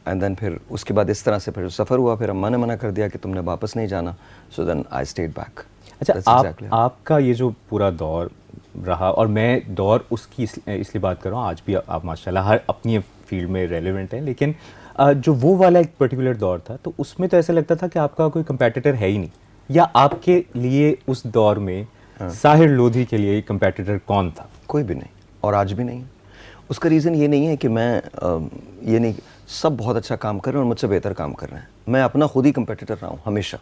एंड देन फिर उसके बाद इस तरह से फिर सफ़र हुआ, फिर अम्मा ने मना कर दिया कि तुमने वापस नहीं जाना, so then I stayed back. अच्छा, आपका ये जो पूरा दौर रहा, और मैं दौर उसकी इसलिए बात कर रहा हूँ, आज भी आप माशाल्लाह हर अपनी फील्ड में रेलेवेंट हैं, लेकिन जो वो वाला एक पर्टिकुलर दौर था, तो उसमें तो ऐसा लगता था कि आपका कोई कंपेटिटर है ही नहीं, या आपके लिए उस दौर में साहिर लोधी के लिए कंपेटिटर कौन था? कोई भी नहीं, और आज भी नहीं। उसका रीज़न ये नहीं है कि मैं ये नहीं, सब बहुत अच्छा काम कर रहे हैं और मुझसे बेहतर काम कर रहे हैं, मैं अपना खुद ही कंपेटिटर रहा हूँ हमेशा।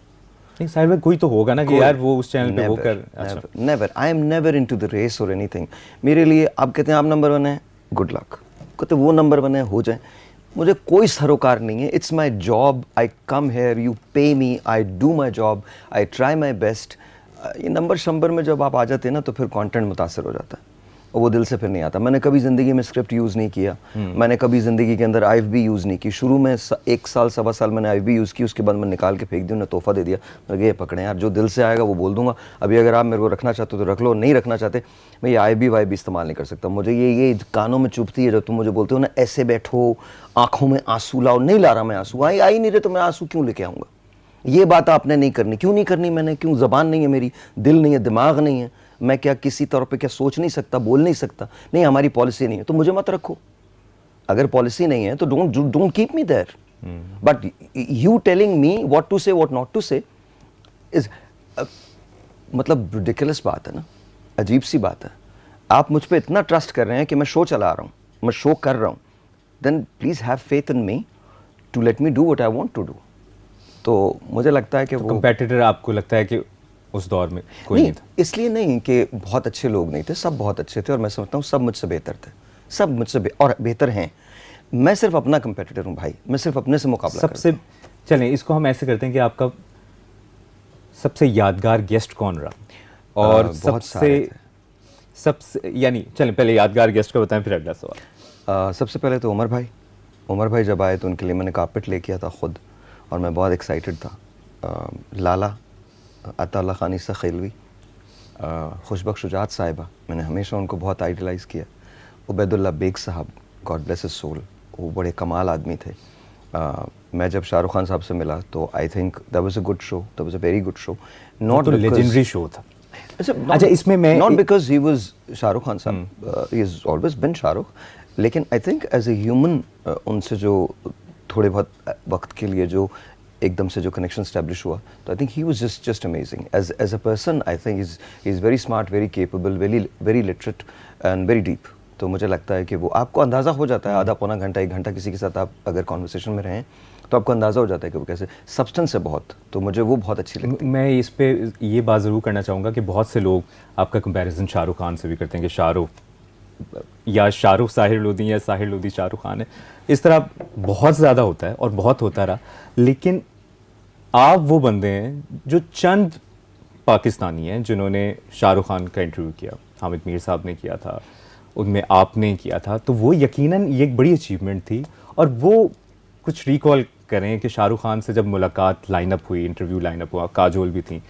नहीं, साहिर में कोई तो होगा ना कि यार वो उस चैनल पे वो कर। Never, I am never into the race और एनीथिंग। मेरे लिए आप कहते हैं आप नंबर 1 है, गुड लक, कहते वो नंबर 1 है, हो जाए, मुझे कोई सरोकार नहीं है। It's my job, I come here, you pay me, I do my job, I try my best. ये नंबर शंबर में जब आप आ जाते हैं ना, तो फिर कंटेंट मुतासर हो जाता है, और वो दिल से फिर नहीं आता। मैंने कभी ज़िंदगी में स्क्रिप्ट यूज़ नहीं किया, मैंने कभी ज़िंदगी के अंदर IFB यूज़ नहीं की। शुरू में 1 साल 1.25 साल मैंने IFB यूज़ की, उसके बाद मैं निकाल के फेंक दी, उन्हें तोहफा दे दिया। मैं ये पकड़े यार, जो दिल से आएगा वो बोल दूंगा। अभी अगर आप मेरे को रखना चाहते हो तो रख लो, नहीं रखना चाहते, मैं ये IFB वाइब इस्तेमाल नहीं कर सकता। मुझे ये कानों में चुभती है जब तुम मुझे बोलते हो ना, ऐसे बैठो, आँखों में आंसू लाओ। नहीं ला रहा मैं आंसू, आ ही नहीं रहे, तो मैं आंसू क्यों लेके आऊँगा? ये बात आपने नहीं करनी। क्यों नहीं करनी मैंने? क्यों? ज़बान नहीं है मेरी, दिल नहीं है, दिमाग नहीं है, मैं क्या किसी तौर पे क्या सोच नहीं सकता, बोल नहीं सकता? नहीं, हमारी पॉलिसी नहीं है, तो मुझे मत रखो। अगर पॉलिसी नहीं है तो don't keep me there. But you telling me what to say, what not to say is मतलब रिडिकुलस बात है ना, अजीब सी बात है। आप मुझ पे इतना ट्रस्ट कर रहे हैं कि मैं शो चला रहा हूँ, मैं शो कर रहा हूँ, then please have faith in me to let me do what I want to do. तो मुझे लगता है कि वो कंपेटिटर आपको लगता है कि उस दौर में कोई नहीं था? इसलिए नहीं कि बहुत अच्छे लोग नहीं थे, सब बहुत अच्छे थे, और मैं समझता हूँ सब मुझसे बेहतर थे, सब मुझसे और बेहतर हैं। मैं सिर्फ अपना कंपेटिटर हूँ भाई, मैं सिर्फ अपने से मुकाबला सबसे चलें इसको हम ऐसे करते हैं कि आपका सबसे यादगार गेस्ट कौन रहा? और सबसे यानी चलें पहले यादगार गेस्ट का बताएं, फिर अगला सवाल। सबसे पहले तो उमर भाई जब आए तो उनके लिए मैंने कारपेट ले किया था खुद, और मैं बहुत एक्साइटेड था। लाला अताउल्लाह खान ईसा खिलवी, खुशबख्श शुजात साहिबा, मैंने हमेशा उनको बहुत आइडलाइज़ किया। उबैदुल्ला बेग साहब, गॉड ब्लेस हिज सोल, वो बड़े कमाल आदमी थे। मैं जब शाहरुख खान साहब से मिला तो I think that was a good show, that was a very good show. Not legendary show था। अच्छा, इसमें मैं not because he was Shahrukh Khan साहब, he has always been Shahrukh, लेकिन I think as a human उनसे जो थोड़े बहुत वक्त के लिए जो एकदम से जो कनेक्शन स्टैब्लिश हुआ, तो I think he was just amazing as a person. I think he is very smart, very capable, very literate and very deep. तो मुझे लगता है कि वो आपको अंदाज़ा हो जाता है, आधा पौना घंटा 1 घंटा किसी के साथ आप अगर कॉन्वर्सेशन में रहें तो आपको अंदाज़ा हो जाता है कि वो कैसे सब्सटेंस है बहुत। तो मुझे वो बहुत अच्छी लगती है। मैं इस पे ये बात ज़रूर करना चाहूँगा कि बहुत से लोग आपका कंपैरिजन शाहरुख खान से भी करते हैं कि शाहरुख साहिर लोधी या साहिर लोधी शाहरुख खान है। इस तरह बहुत ज़्यादा होता है और बहुत होता रहा, लेकिन आप वो बंदे हैं जो चंद पाकिस्तानी हैं जिन्होंने शाहरुख खान का इंटरव्यू किया, हामिद मीर साहब ने किया था, उनमें आपने किया था, तो वो यकीनन ये एक बड़ी अचीवमेंट थी। और वो कुछ रिकॉल करें कि शाहरुख खान से जब मुलाकात लाइनअप हुई, इंटरव्यू लाइनअप हुआ, काजोल भी थी,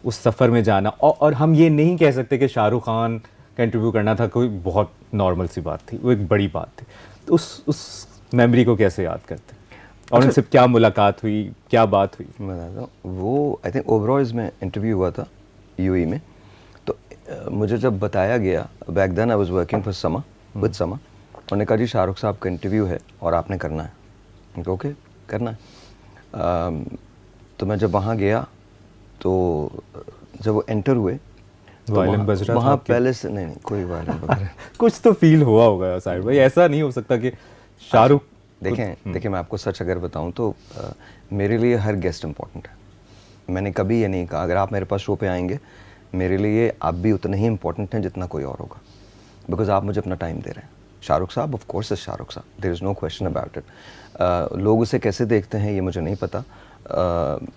उस सफ़र में जाना, और हम ये नहीं कह सकते कि शाहरुख खान का इंटरव्यू करना था कोई बहुत नॉर्मल सी बात थी, वो एक बड़ी बात थी। तो उस मेमोरी को कैसे याद करते और उनसे क्या मुलाकात हुई, क्या बात हुई? मैं बताता हूँ, वो आई थिंक ओवरऑल्स में इंटरव्यू हुआ था यूएई में। तो मुझे जब बताया गया, back then I was working for Samaa with Samaa, उन्होंने कहा जी शाहरुख साहब का इंटरव्यू है और आपने करना है। उनको ओके करना है। तो मैं जब वहाँ गया तो जब वो एंटर हुए तो वायलिन बज रहा था वहाँ आपके? पहले से नहीं कोई वायलिन वगैरह कुछ तो फील हुआ होगा साहिर भाई, ऐसा नहीं हो सकता कि शाहरुख। देखें मैं आपको सच अगर बताऊं तो मेरे लिए हर गेस्ट इम्पोर्टेंट है। मैंने कभी ये नहीं कहा अगर आप मेरे पास शो पे आएंगे मेरे लिए आप भी उतने ही इम्पोर्टेंट हैं जितना कोई और होगा, बिकॉज आप मुझे अपना टाइम दे रहे हैं। शाहरुख साहब ऑफ कोर्स इज शाहरुख साहब, there is no question about it. लोग उसे कैसे देखते हैं ये मुझे नहीं पता।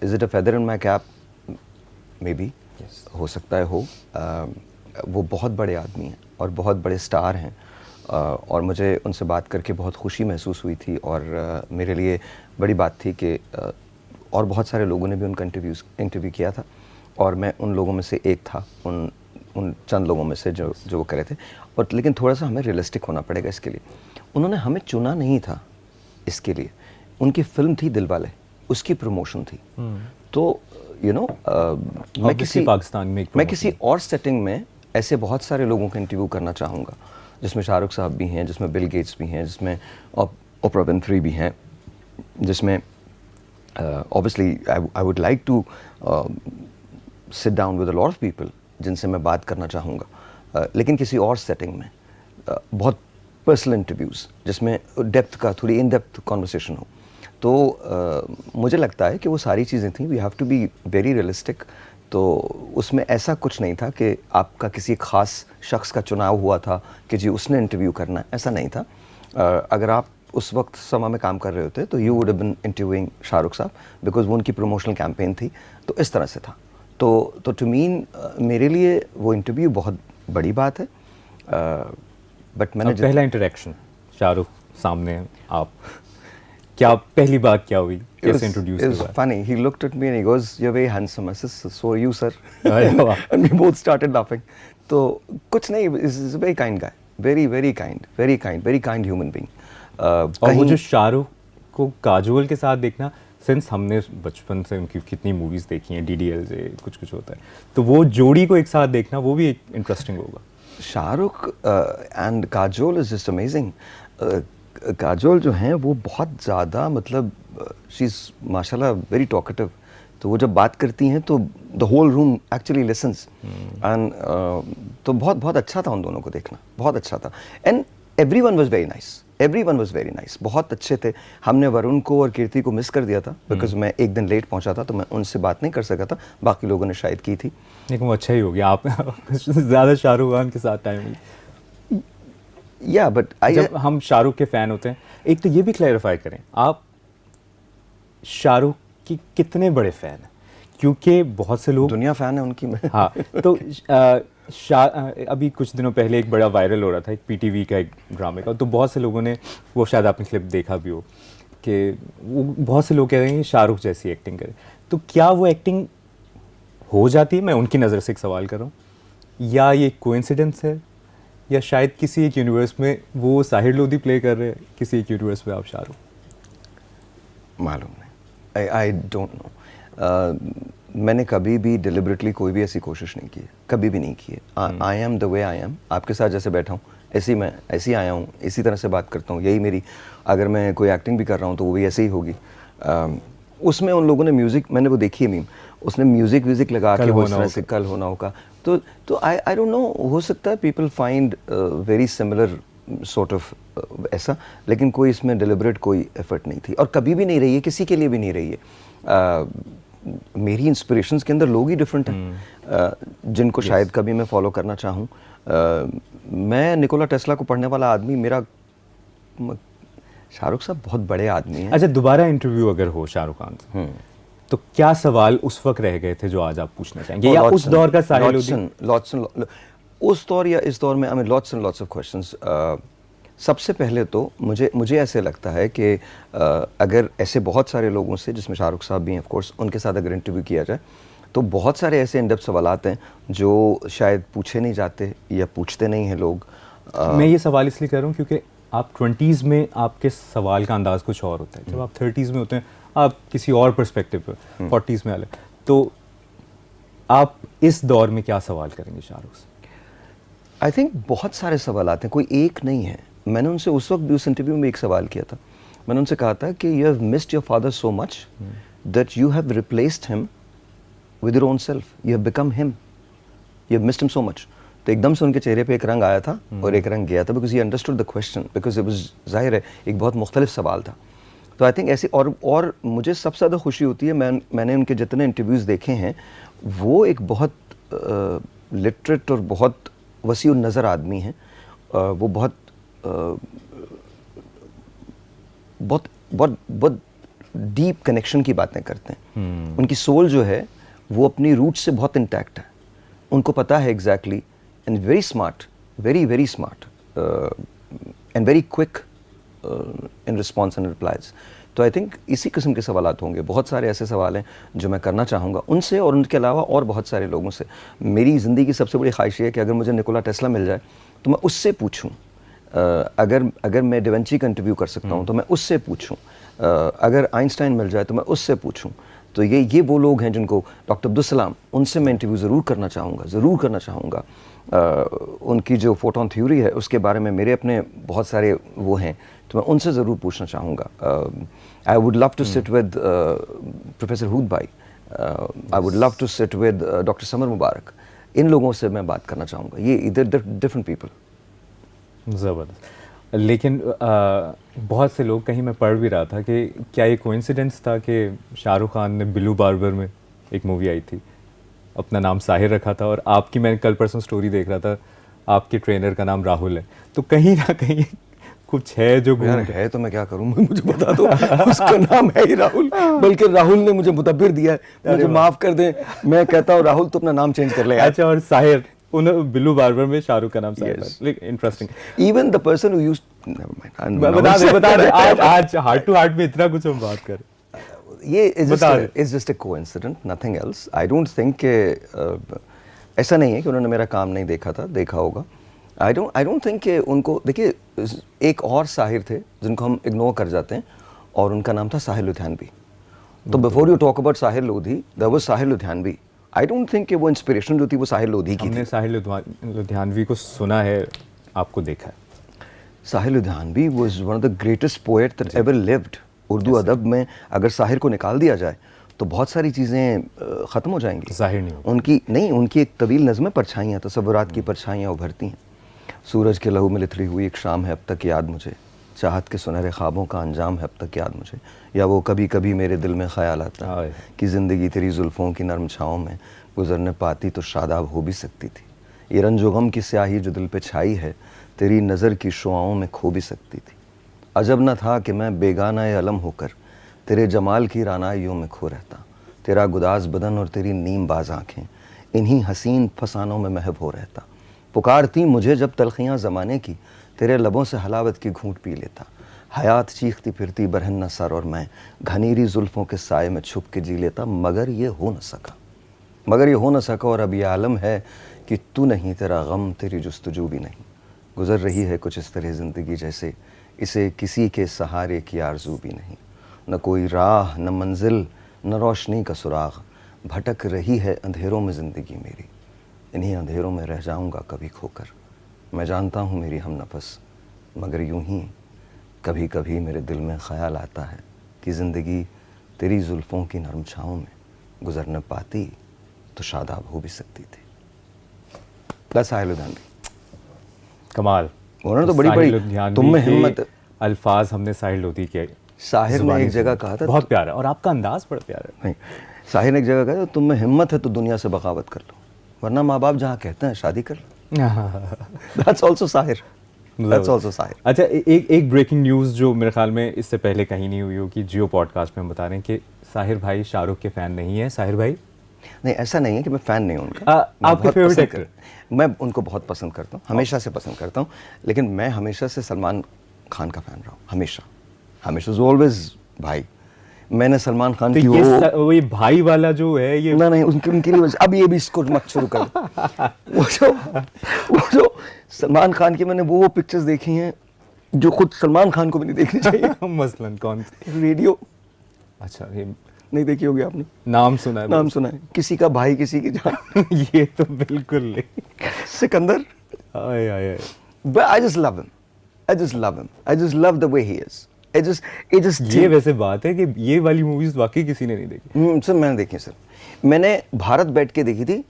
Is it a feather in my cap? Maybe, हो सकता है हो। वो बहुत बड़े आदमी हैं और बहुत बड़े स्टार हैं, और मुझे उनसे बात करके बहुत खुशी महसूस हुई थी, और मेरे लिए बड़ी बात थी कि और बहुत सारे लोगों ने भी उनका इंटरव्यू किया था और मैं उन लोगों में से एक था, उन चंद लोगों में से जो वो करे थे। और लेकिन थोड़ा सा हमें रियलिस्टिक होना पड़ेगा इसके लिए। उन्होंने हमें चुना नहीं था इसके लिए, उनकी फिल्म थी दिलवाले, उसकी प्रमोशन थी। तो यू नो मैं किसी और सेटिंग में ऐसे बहुत सारे लोगों का इंटरव्यू करना चाहूँगा जिसमें शाहरुख साहब भी हैं, जिसमें बिल गेट्स भी हैं, जिसमें ओपरा विनफ्री भी हैं, जिसमें obviously I would like to sit down with a lot of people जिनसे मैं बात करना चाहूँगा, लेकिन किसी और सेटिंग में बहुत पर्सनल इंटरव्यूज़ जिसमें डेप्थ का, थोड़ी इन डेप्थ कॉन्वर्सेशन हो। तो मुझे लगता है कि वो सारी चीज़ें थी। We have to be very realistic. तो उसमें ऐसा कुछ नहीं था कि आपका किसी खास शख्स का चुनाव हुआ था कि जी उसने इंटरव्यू करना है, ऐसा नहीं था। अगर आप उस वक्त समा में काम कर रहे होते तो you would have been interviewing Shahrukh साहब, बिकॉज वो उनकी प्रमोशनल कैंपेन थी। तो इस तरह से था। तो टू मीन मेरे लिए वो इंटरव्यू बहुत बड़ी बात है। बट मैंने पहला इंटरेक्शन शाहरुख सामने, आप क्या पहली बात क्या हुई, कैसे इंट्रोड्यूस हुआ? It was funny. He looked at me and he goes, "You're very handsome." I said, "So are you, sir?" अरे वाह। And we both started laughing. तो कुछ नहीं, is a very kind guy, very kind human being. और वो जो शाहरुख को काजोल के साथ देखना, सिंस हमने बचपन से उनकी कितनी मूवीज देखी हैं, DDL से कुछ होता है, तो वो जोड़ी को एक साथ देखना वो भी एक इंटरेस्टिंग होगा। Shahrukh and Kajol is just amazing. Kajol जो हैं वो बहुत ज़्यादा, मतलब शी इज़ माशाल्लाह वेरी टॉकेटिव। तो वो जब बात करती हैं तो the whole room actually listens. And तो बहुत अच्छा था उन दोनों को देखना, बहुत अच्छा था। And everyone was very nice, बहुत अच्छे थे। हमने वरुण को और कीर्ति को मिस कर दिया था बिकॉज मैं एक दिन लेट पहुंचा था, तो मैं उनसे बात नहीं कर सका था। बाकी लोगों ने शायद की थी। लेकिन वो अच्छा ही हो गया, आप ज़्यादा शाहरुख खान के साथ टाइम। या बट जब हम शाहरुख के फ़ैन होते हैं, एक तो ये भी क्लैरिफाई करें, आप शाहरुख की कितने बड़े फ़ैन हैं? क्योंकि बहुत से लोग दुनिया फ़ैन है उनकी में। हाँ, तो अभी कुछ दिनों पहले एक बड़ा वायरल हो रहा था एक PTV का एक ड्रामे का, तो बहुत से लोगों ने, वो शायद आपने क्लिप देखा भी हो, कि वो बहुत से लोग कह रहे हैं कि शाहरुख जैसी एक्टिंग करे। तो क्या वो एक्टिंग हो जाती है? मैं उनकी नज़र से एक सवाल कर रहा हूँ, या ये कोइंसिडेंस है, या शायद किसी एक यूनिवर्स में वो साहिर लोधी प्ले कर रहे हैं, किसी एक यूनिवर्स में आप शाहरुख? मालूम नहीं, आई डोंट नो। मैंने कभी भी डिलिबरेटली कोई भी ऐसी कोशिश नहीं की है, कभी भी नहीं की है। I am the way I am. आपके साथ जैसे बैठा हूँ ऐसे ही आया हूँ, इसी तरह से बात करता हूँ, यही मेरी, अगर मैं कोई एक्टिंग भी कर रहा हूँ तो वो भी ऐसे ही होगी। उसमें उन लोगों ने म्यूज़िक, मैंने वो देखी है मीम, उसने म्यूज़िक लगा के वो इस तरह से कल होना होगा। तो आई डोंट नो, हो सकता है people find very similar sort of ऐसा, लेकिन कोई इसमें डिलिबरेट कोई एफर्ट नहीं थी और कभी भी नहीं रही है, किसी के लिए भी नहीं रही है। मेरी इंस्पिरेशंस के अंदर लोग ही डिफरेंट हैं, जिनको शायद कभी मैं फॉलो करना चाहूँ। मैं निकोला टेस्ला को पढ़ने वाला आदमी, मेरा शाहरुख साहब बहुत बड़े आदमी हैं। अच्छा, दोबारा इंटरव्यू अगर हो शाहरुख खान से, तो क्या सवाल उस वक्त रह गए थे जो आज आप पूछना चाहेंगे, या उस दौर का साहिल लोधी? उस दौर या इस दौर में, I mean lots and lots of questions. सबसे पहले तो मुझे ऐसे लगता है कि अगर ऐसे बहुत सारे लोगों से, जिसमें शाहरुख साहब भी हैं ऑफ कोर्स, उनके साथ अगर इंटरव्यू किया जाए तो बहुत सारे ऐसे इन डेप्थ सवालात हैं जो शायद पूछे नहीं जाते या पूछते नहीं हैं लोग। मैं ये सवाल इसलिए कर रहा हूँ क्योंकि आप 20s में आपके सवाल का अंदाज कुछ और होता है, जब आप 30s में होते हैं आप किसी और पर्सपेक्टिव पर, 40s में अलग। तो आप इस दौर में क्या सवाल करेंगे शाहरुख से? आई थिंक बहुत सारे सवाल आते हैं, कोई एक नहीं है। मैंने उनसे उस वक्त भी उस इंटरव्यू में एक सवाल किया था। मैंने उनसे कहा था कि you have missed your father so much that you have replaced him with your own self, you have become him, you have missed him so much. तो एकदम से उनके चेहरे पे एक रंग आया था और एक रंग गया था, because he understood the question, because it was, जाहिर है एक बहुत मुख्तलिफ सवाल था। तो आई थिंक ऐसे और मुझे सबसे ज़्यादा खुशी होती है, मैंने उनके जितने इंटरव्यूज़ देखे हैं, वो एक बहुत लिटरेट और बहुत वसी नज़र आदमी हैं। वो बहुत बहुत बहुत बहुत डीप कनेक्शन की बातें करते हैं। उनकी सोल जो है वो अपनी रूट से बहुत इंटैक्ट है। उनको पता है exactly, and very smart, very very smart and very quick in response and replies. तो आई थिंक इसी किस्म के सवालात होंगे। बहुत सारे ऐसे सवाल हैं जो मैं करना चाहूँगा उनसे, और उनके अलावा और बहुत सारे लोगों से। मेरी ज़िंदगी की सबसे बड़ी ख्वाहिश है कि अगर मुझे निकोला टेस्ला मिल जाए तो मैं उससे पूछूं। अगर मैं डिवेंची का इंटरव्यू कर सकता हूँ तो मैं उससे पूछूं। अगर आइंस्टाइन मिल जाए तो मैं उससे पूछूं। तो ये वो लोग हैं जिनको, डॉक्टर अब्दुल सलाम, उनसे मैं इंटरव्यू ज़रूर करना चाहूँगा। उनकी जो फोटोन थ्योरी है उसके बारे में मेरे अपने बहुत सारे वो हैं, तो मैं उनसे ज़रूर पूछना चाहूँगा। I would love to sit with professor Hoodbhoy, I would love to sit with doctor Samar Mubarak. इन लोगों से मैं बात करना चाहूँगा। ये इधर डिफरेंट पीपल। ज़बरदस्त। लेकिन बहुत से लोग, कहीं मैं पढ़ भी रहा था कि क्या ये कोइंसिडेंस था कि शाहरुख खान ने बिल्लू बार्बर में एक मूवी आई थी, अपना नाम साहिर रखा था, और आपकी, मैं कल परसों स्टोरी देख रहा था, आपके ट्रेनर का नाम राहुल है। तो कहीं ना कहीं कुछ है जो यार है, तो मैं क्या करूँ, मुझे बता दो। उसका नाम है ही राहुल, बल्कि राहुल ने मुझे मुतब्बिर दिया है। मुझे माफ़ कर दें, मैं कहता हूँ राहुल तो अपना नाम चेंज कर ले यार। अच्छा, और साहिर, उन बिल्लू बार्बर में शाहरुख का नाम साहिर है। Interesting. Even the person who used, बता दे आज हार्ट टू हार्ट में इतना कुछ हम बात कर, ये is just a coincident, nothing else. I don't think ऐसा नहीं है कि उन्होंने मेरा काम नहीं देखा था, देखा होगा। आई डोंट थिंक कि उनको, देखिए एक और साहिर थे जिनको हम इग्नोर कर जाते हैं, और उनका नाम था साहिर लुधियानवी। तो before you talk about Sahir Lodhi, there was Sahir Ludhianvi. I don't think कि वो इंस्पिरेशन जो थी वो साहिर लोधी की थी। हमने साहिर लुधियानवी को सुना है, आपको देखा है? Sahir Ludhianvi was one of the greatest poet that ever lived. Urdu अदब में अगर साहिर को निकाल दिया जाए तो बहुत सारी चीज़ें ख़त्म हो जाएंगी। ज़ाहिर नहीं उनकी एक तवील नज़्में, परछाइयाँ, तसव्वुरात की परछाइयाँ उभरती हैं। सूरज के लहू में लिथड़ी हुई एक शाम है अब तक याद मुझे, चाहत के सुनहरे ख्वाबों का अंजाम है अब तक याद मुझे, या वो कभी कभी मेरे दिल में ख्याल आता है कि ज़िंदगी तेरी जुल्फ़ों की नरम छाँव में गुजरने पाती तो शादाब हो भी सकती थी। ये रंजो गम की स्याही जो दिल पे छाई है तेरी नज़र की शुआओं में खो भी सकती थी। अजब न था कि मैं बेगाना अलम होकर तेरे जमाल की रानाइयों में खो रहता। तेरा गुदाज बदन और तेरी नीम बाज आँखें इन्हीं हसीन फसानों में महब हो रहता। पुकारती मुझे जब तलखियाँ ज़माने की, तेरे लबों से हलावत की घूंट पी लेता। हयात चीखती फिरती बरहन न सर और मैं घनीरी जुल्फ़ों के साए में छुप के जी लेता। मगर ये हो न सका और अब ये आलम है कि तू नहीं, तेरा गम, तेरी जुस्तजू भी नहीं। गुज़र रही है कुछ इस तरह ज़िंदगी जैसे इसे किसी के सहारे की आरज़ू भी नहीं। न कोई राह, न मंजिल, न रोशनी का सुराग, भटक रही है अंधेरों में ज़िंदगी मेरी। इन्हीं अंधेरों में रह जाऊंगा कभी खोकर। मैं जानता हूँ मेरी हम नफस, मगर यूं ही कभी कभी मेरे दिल में ख्याल आता है कि ज़िंदगी तेरी जुल्फ़ों की नरम छाँव में गुजर न पाती तो शादाब हो भी सकती थी। बस साहिर लुधियानवी कमाल। उन्होंने तो बड़ी तुम में हिम्मत, अल्फाज हमने साहिर लोधी के, साहिर ने एक जगह कहा था, बहुत प्यारा, और आपका अंदाज बड़ा प्यारा है। नहीं, साहिर ने एक जगह कहा था, तुम में हिम्मत है तो दुनिया से बगावत कर लो, वरना माँ बाप जहाँ कहते हैं शादी कर लो। That's also Sahir. That's also Sahir. अच्छा, एक ब्रेकिंग न्यूज़ जो मेरे ख्याल में इससे पहले कहीं नहीं हुई हो कि जियो पॉडकास्ट में हम बता रहे हैं कि साहिर भाई शाहरुख के फ़ैन नहीं है। साहिर भाई नहीं, ऐसा नहीं है कि मैं फ़ैन नहीं हूँ उनका। मैं आपके बहुत फेवरेट पसंद एक्टर? मैं उनको बहुत पसंद करता हूँ, हमेशा से पसंद करता हूँ, लेकिन मैं हमेशा से सलमान खान का फ़ैन रहा हूँ, हमेशा हमेशा ऑलवेज। भाई मैंने सलमान खान तो की ये भाई वाला जो है ये नहीं उनके लिए अब ये भी इसको मत शुरू कर दो। वो जो सलमान खान की मैंने वो पिक्चर्स देखी हैं जो खुद सलमान खान को भी नहीं देखनी चाहिए। मसलन कौन सी? रेडियो अच्छा, ये नहीं देखी होगी आपने? नाम सुना है नाम सुना है? किसी का भाई किसी की जान। ये तो बिल्कुल नहीं। सिकंदर। आय आय आय। But I just love him. I just love him. I just love the way he is. It just ये वैसे बात है कि ये वाली मूवीज वाकई किसी ने नहीं देखी। सर मैंने देखी सर। मैंने भारत बैठ के देखी थी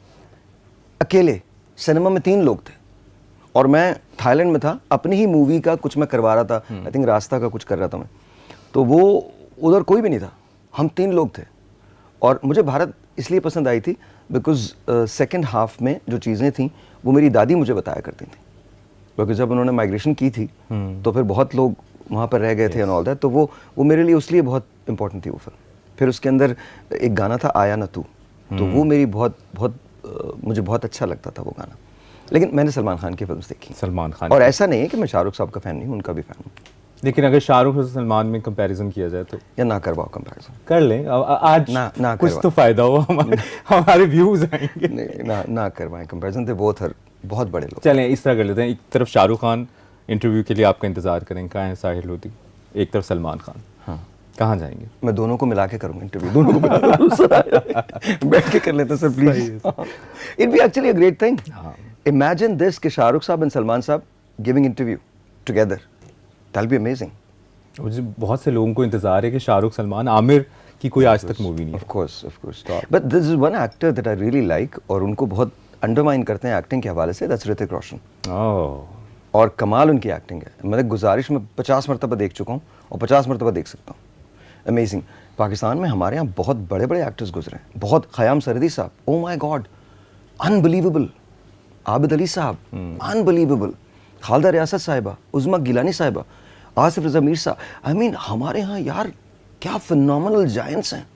अकेले, सिनेमा में 3 लोग थे और मैं थाईलैंड में था, अपनी ही मूवी का कुछ मैं करवा रहा था, आई थिंक रास्ता का कुछ कर रहा था मैं, तो वो उधर कोई भी नहीं था, हम 3 लोग थे। और मुझे भारत इसलिए पसंद आई थी बिकॉज सेकेंड हाफ में जो चीज़ें थी वो मेरी दादी मुझे बताया करती थी, क्योंकि जब उन्होंने माइग्रेशन की थी तो फिर बहुत लोग वहाँ पर रह गए थे एंड ऑल दैट, तो वो मेरे लिए उसलिए बहुत इंपॉर्टेंट थी वो फिल्म। फिर उसके अंदर एक गाना था आया न तू, तो वो मेरी मुझे बहुत अच्छा लगता था वो गाना। लेकिन मैंने सलमान खान की फिल्म देखी, सलमान खान और ऐसा नहीं है कि मैं शाहरुख साहब का फ़ैन नहीं हूँ, उनका भी फ़ैन हूँ। लेकिन अगर शाहरुख और सलमान में कंपैरिजन किया जाए तो या ना करवाओ कंपैरिजन। कर लें आज ना कुछ करवा। तो फायदा हो, हमारे व्यूज आएंगे। नहीं ना करवाएं कंपैरिजन, दे बोथ आर बहुत बड़े लोग। चलें इस तरह कर लेते हैं, एक तरफ शाहरुख खान इंटरव्यू के लिए आपका इंतजार करें, कहाँ है साहिल लोधी, एक तरफ सलमान खान, हाँ कहाँ जाएंगे? मैं दोनों को मिला के करूँगा इंटरव्यू, दोनों को मिला के बैठ के कर लेते हैं sir please. It be actually a great thing. Imagine this कि शाहरुख साहब एंड सलमान साहब giving interview together, that will be amazing. मुझे बहुत से लोगों को इंतजार है कि शाहरुख सलमान, आमिर की कोई आज तक मूवी नहीं है। Of course but this is one actor that I really like, और उनको बहुत अंडरमाइन करते हैं एक्टिंग के हवाले से, दैट्स ऋतिक रोशन। और कमाल उनकी एक्टिंग है, मैंने गुजारिश में 50 मरतबा देख चुका हूँ और 50 मरतबा देख सकता हूँ। अमेजिंग। पाकिस्तान में हमारे यहाँ बहुत बड़े बड़े एक्टर्स गुजरे हैं, बहुत। ख़याम सरदी साहब, oh my God, unbelievable. Abid Ali साहब, अनबिलीवेबल। खालदा रियासत साहिबा, उज़्मा गिलानी साहिबा, आसिफ रज़ा मीर साहब, आई मीन हमारे यहाँ यार क्या फिनोमिनल जायंट्स हैं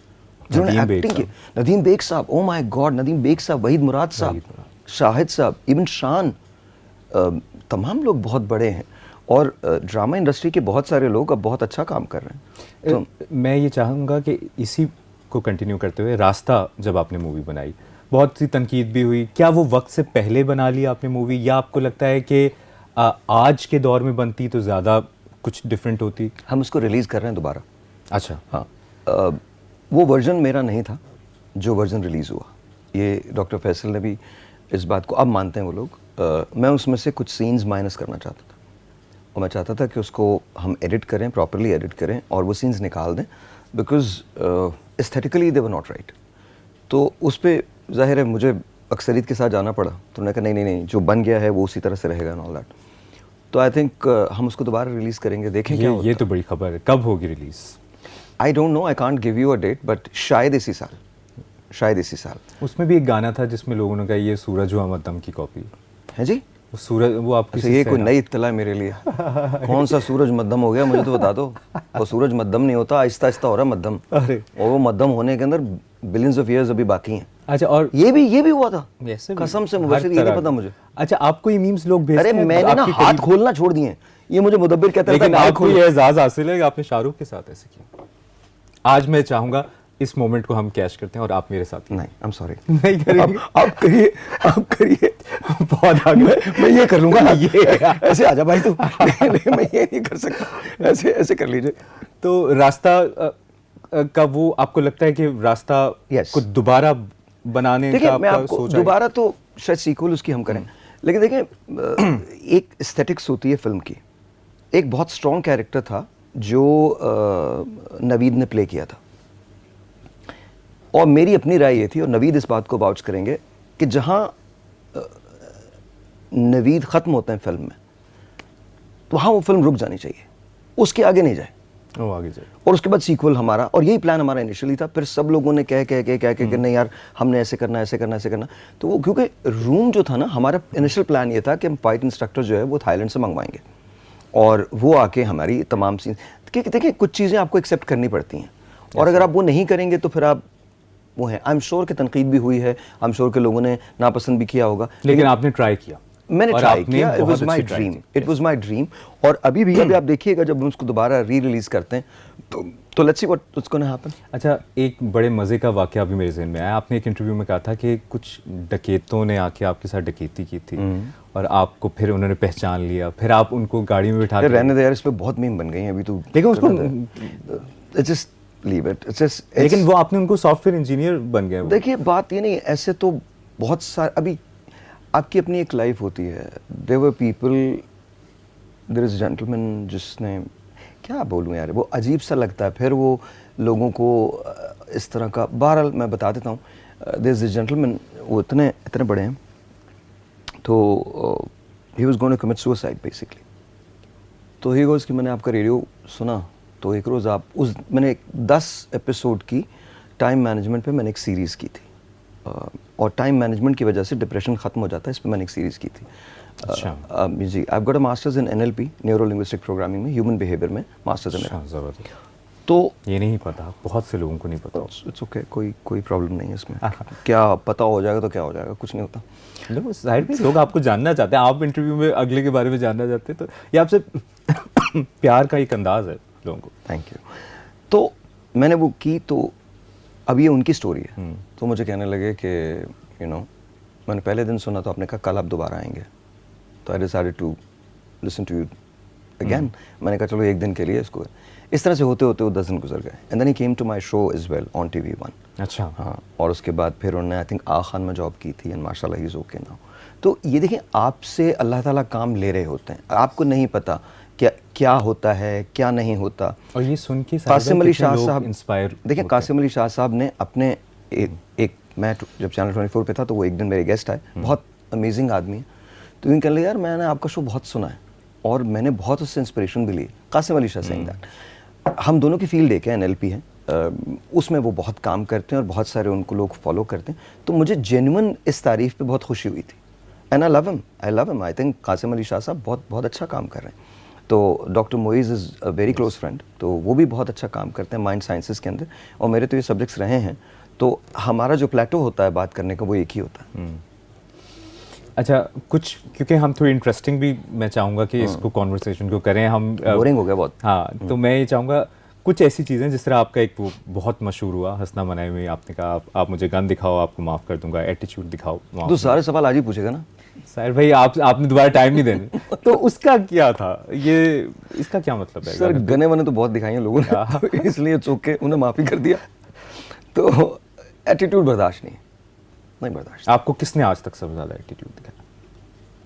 जिन्होंने एक्टिंग की। नदीम बेग साहब, oh my God, Nadeem Baig साहब, वहीद मुराद साहब, शाहिद साहब, इब्न शान, तमाम लोग बहुत बड़े हैं। और ड्रामा इंडस्ट्री के बहुत सारे लोग अब बहुत अच्छा काम कर रहे हैं। तो मैं ये चाहूँगा कि इसी को कंटिन्यू करते हुए, रास्ता जब आपने मूवी बनाई बहुत सी तनकीद भी हुई, क्या वो वक्त से पहले बना लिया आपने मूवी, या आपको लगता है कि आज के दौर में बनती तो ज़्यादा कुछ डिफरेंट होती? हम उसको रिलीज़ कर रहे हैं दोबारा। अच्छा। हाँ, वो वर्जन मेरा नहीं था जो वर्जन रिलीज़ हुआ, ये डॉक्टर फैसल ने भी इस बात को अब मानते हैं वो लोग। मैं उसमें से कुछ सीन्स माइनस करना चाहता था, और मैं चाहता था कि उसको हम एडिट करें, प्रॉपरली एडिट करें और वो सीन्स निकाल दें, because aesthetically they were not right. तो उस पर ज़ाहिर है मुझे अक्सरियत के साथ जाना पड़ा, तो उन्होंने कहा नहीं, जो बन गया है वो उसी तरह से रहेगा एंड ऑल दैट। तो आई थिंक हम उसको दोबारा रिलीज़ करेंगे, देखें क्या होता है। ये तो बड़ी खबर है, कब होगी release? I don't know, I can't give you a date, but शायद इसी साल, शायद इसी साल। उसमें भी एक गाना था जिसमें लोगों ने कहा ये सूरज हुआ मद्दम की कॉपी है जी। वो सूरज, वो आपकी अच्छा, ये कोई नई इत्तला है मेरे लिए। कौन सा सूरज मध्यम हो गया मुझे तो बता दो। वो सूरज मध्यम नहीं होता, आहिस्ता आहिस्ता हो रहा है मध्यम, और वो मध्यम होने के अंदर बिलियंस ऑफ ईयर्स अभी बाकी हैं। अच्छा, और ये भी हुआ था कसम से मुबशिर, ये नहीं पता मुझे। अच्छा, आपको ये मीम्स लोग भेजते हैं? अरे मैंने ना हाथ खोलना छोड़ दिए, ये मुझे मुदब्बिर कहता है, लेकिन आपको ये एजाज हासिल है कि आपने शाहरुख के साथ ऐसे किया। आज मैं चाहूंगा इस मोमेंट को हम कैश करते हैं और आप मेरे साथ। नहीं, आई एम सॉरी, नहीं करेंगे। आप करिए बहुत आगे। मैं ये कर लूंगा। ये ऐसे आजा भाई तू। नहीं, मैं ये नहीं कर सकता, ऐसे कर लीजिए। तो रास्ता का वो आपको लगता है कि रास्ता को दोबारा बनाने का मैं आपका आपको सोचा दोबारा तो शायद सीक्वल उसकी हम करें, लेकिन देखिए एक एस्थेटिक्स होती है फिल्म की। एक बहुत स्ट्रॉन्ग कैरेक्टर था जो नवीद ने प्ले किया था, और मेरी अपनी राय ये थी, और नवीद इस बात को वाउच करेंगे, कि जहां नवीद ख़त्म होते हैं फिल्म में, तो वहाँ वो फिल्म रुक जानी चाहिए, उसके आगे नहीं जाए, वो आगे जाए। और उसके बाद सीक्वल हमारा, और यही प्लान हमारा इनिशियली था। फिर सब लोगों ने कह के नहीं यार हमने ऐसे करना, तो वो क्योंकि रूम जो था ना, हमारा इनिशियल प्लान ये था कि हम फाइट इंस्ट्रक्टर जो है वो थाईलैंड से मंगवाएंगे, और वो आके हमारी तमाम सीन, देखिए कुछ चीज़ें आपको एक्सेप्ट करनी पड़ती हैं, और अगर आप वो नहीं करेंगे तो फिर आप वो हैं। आई एम श्योर कि तनकीद भी हुई है, आई एम श्योर कि लोगों ने नापसंद भी किया होगा, लेकिन आपने ट्राई किया। मैंने और ट्राई आपने किया। इट बहुत वाज माय अच्छी try ड्रीम, की। It was my dream. और अभी आप देखिएगा जब हम उसको दोबारा री रिलीज करते हैं तो let's see what's gonna happen. अच्छा, एक बड़े मज़े का वाक़या अभी मेरे ज़हन में आया। आपने एक इंटरव्यू में कहा था कि कुछ डकैतों ने आके आपके साथ डकैती की थी और आपको फिर उन्होंने पहचान लिया, फिर आप उनको गाड़ी में बिठा के रहने दे यार, इस पे बहुत मीम बन गई हैं अभी तो। लेकिन उसको just leave it, it's just. लेकिन वो आपने उनको सॉफ्टवेयर इंजीनियर बन गए वो। देखिए बात ये नहीं, ऐसे तो बहुत सारे, अभी आपकी अपनी एक लाइफ होती है। There were people, there is gentleman जिसने, क्या बोलूँ यार, वो अजीब सा लगता है फिर वो लोगों को इस तरह का। बहरहाल मैं बता देता हूँ, देयर इज अ जेंटलमैन, वो इतने बड़े हैं, तो he was going to commit suicide basically. तो ही गोज़ कि मैंने आपका रेडियो सुना, तो एक रोज़ मैंने 10 एपिसोड की टाइम मैनेजमेंट पे मैंने एक सीरीज़ की थी, और टाइम मैनेजमेंट की वजह से डिप्रेशन ख़त्म हो जाता है, इस पर मैंने एक सीरीज़ की थी। अच्छा। जी, I have got a masters in NLP, neuro linguistic programming में, ह्यूमन बिहेवियर में मास्टर्स है मेरा। ज़बरदस्त। तो ये नहीं पता, बहुत से लोगों को नहीं पता। इट्स ओके, कोई प्रॉब्लम नहीं है इसमें। क्या पता हो जाएगा तो क्या हो जाएगा, कुछ नहीं होता। देखो साइड में लोग आपको जानना चाहते हैं, आप इंटरव्यू में अगले के बारे में जानना चाहते हैं, तो ये आपसे प्यार का एक अंदाज है लोगों को। Thank you. तो मैंने वो की, तो अब ये उनकी स्टोरी है। तो मुझे कहने लगे कि मैंने पहले दिन सुना तो आपने कहा कल आप दोबारा आएंगे, तो I decided to listen to you again. मैंने कहा चलो एक दिन के लिए इसको, इस तरह से होते होते वो 10 दिन गुजर गए। And then he came to my show as well on TV1। अच्छा। हाँ, और उसके बाद फिर उन्होंने आई थिंक आगा खान में जॉब की थी, एंड माशाल्लाह ही इज़ ओके नाउ। तो ये देखिए, आपसे अल्लाह ताला काम ले रहे होते हैं, आपको नहीं पता क्या होता है क्या नहीं होता। और ये सुन के कासिम अली शाह साहब इंस्पायर, देखिए कासिम अली शाह साहब ने अपने एक मैं जब चैनल 24 पे था तो वो एक दिन मेरे गेस्ट आए, बहुत अमेजिंग आदमी है। तो इन कह लगे यार मैंने आपका शो बहुत सुना है और मैंने बहुत उससे इंस्पिरेशन भी ली। Qasim Ali Shah saying that. हम दोनों की फील्ड एक है, NLP है, उसमें वो बहुत काम करते हैं और बहुत सारे उनको लोग फॉलो करते हैं। तो मुझे जेन्युइन इस तारीफ पे बहुत खुशी हुई थी। And I love him. I think Qasim Ali Shah साहब बहुत अच्छा काम कर रहे हैं। तो doctor Moiz is a very close friend, तो वो भी बहुत अच्छा काम करते हैं माइंड साइंसेस के अंदर, और मेरे तो ये सब्जेक्ट्स रहे हैं। तो हमारा जो प्लेटो होता है बात करने का वो एक ही होता है। अच्छा, कुछ क्योंकि हम थोड़ी इंटरेस्टिंग भी मैं चाहूँगा कि इसको कॉन्वर्सेशन को करें हम। बोरिंग हो गया बहुत। हाँ, तो मैं ये चाहूँगा कुछ ऐसी चीज़ें, जिस तरह आपका एक वो बहुत मशहूर हुआ हंसना मनाई में, आपने कहा आप मुझे गन दिखाओ आपको माफ़ कर दूंगा, एटीट्यूड दिखाओ माफ। तो सारे सवाल आज ही पूछेगा ना साहिर भाई, आपने दोबारा टाइम नहीं देने। तो उसका क्या था, ये इसका क्या मतलब है? सर गने वने तो बहुत दिखाई हैं लोगों ने, तो इसलिए चौके उन्हें माफ़ी कर दिया। तो एटीट्यूड बर्दाश्त नहीं बर्दाश्त। आपको किसने आज तक सबसे ज़्यादा एटीट्यूड दिखाया?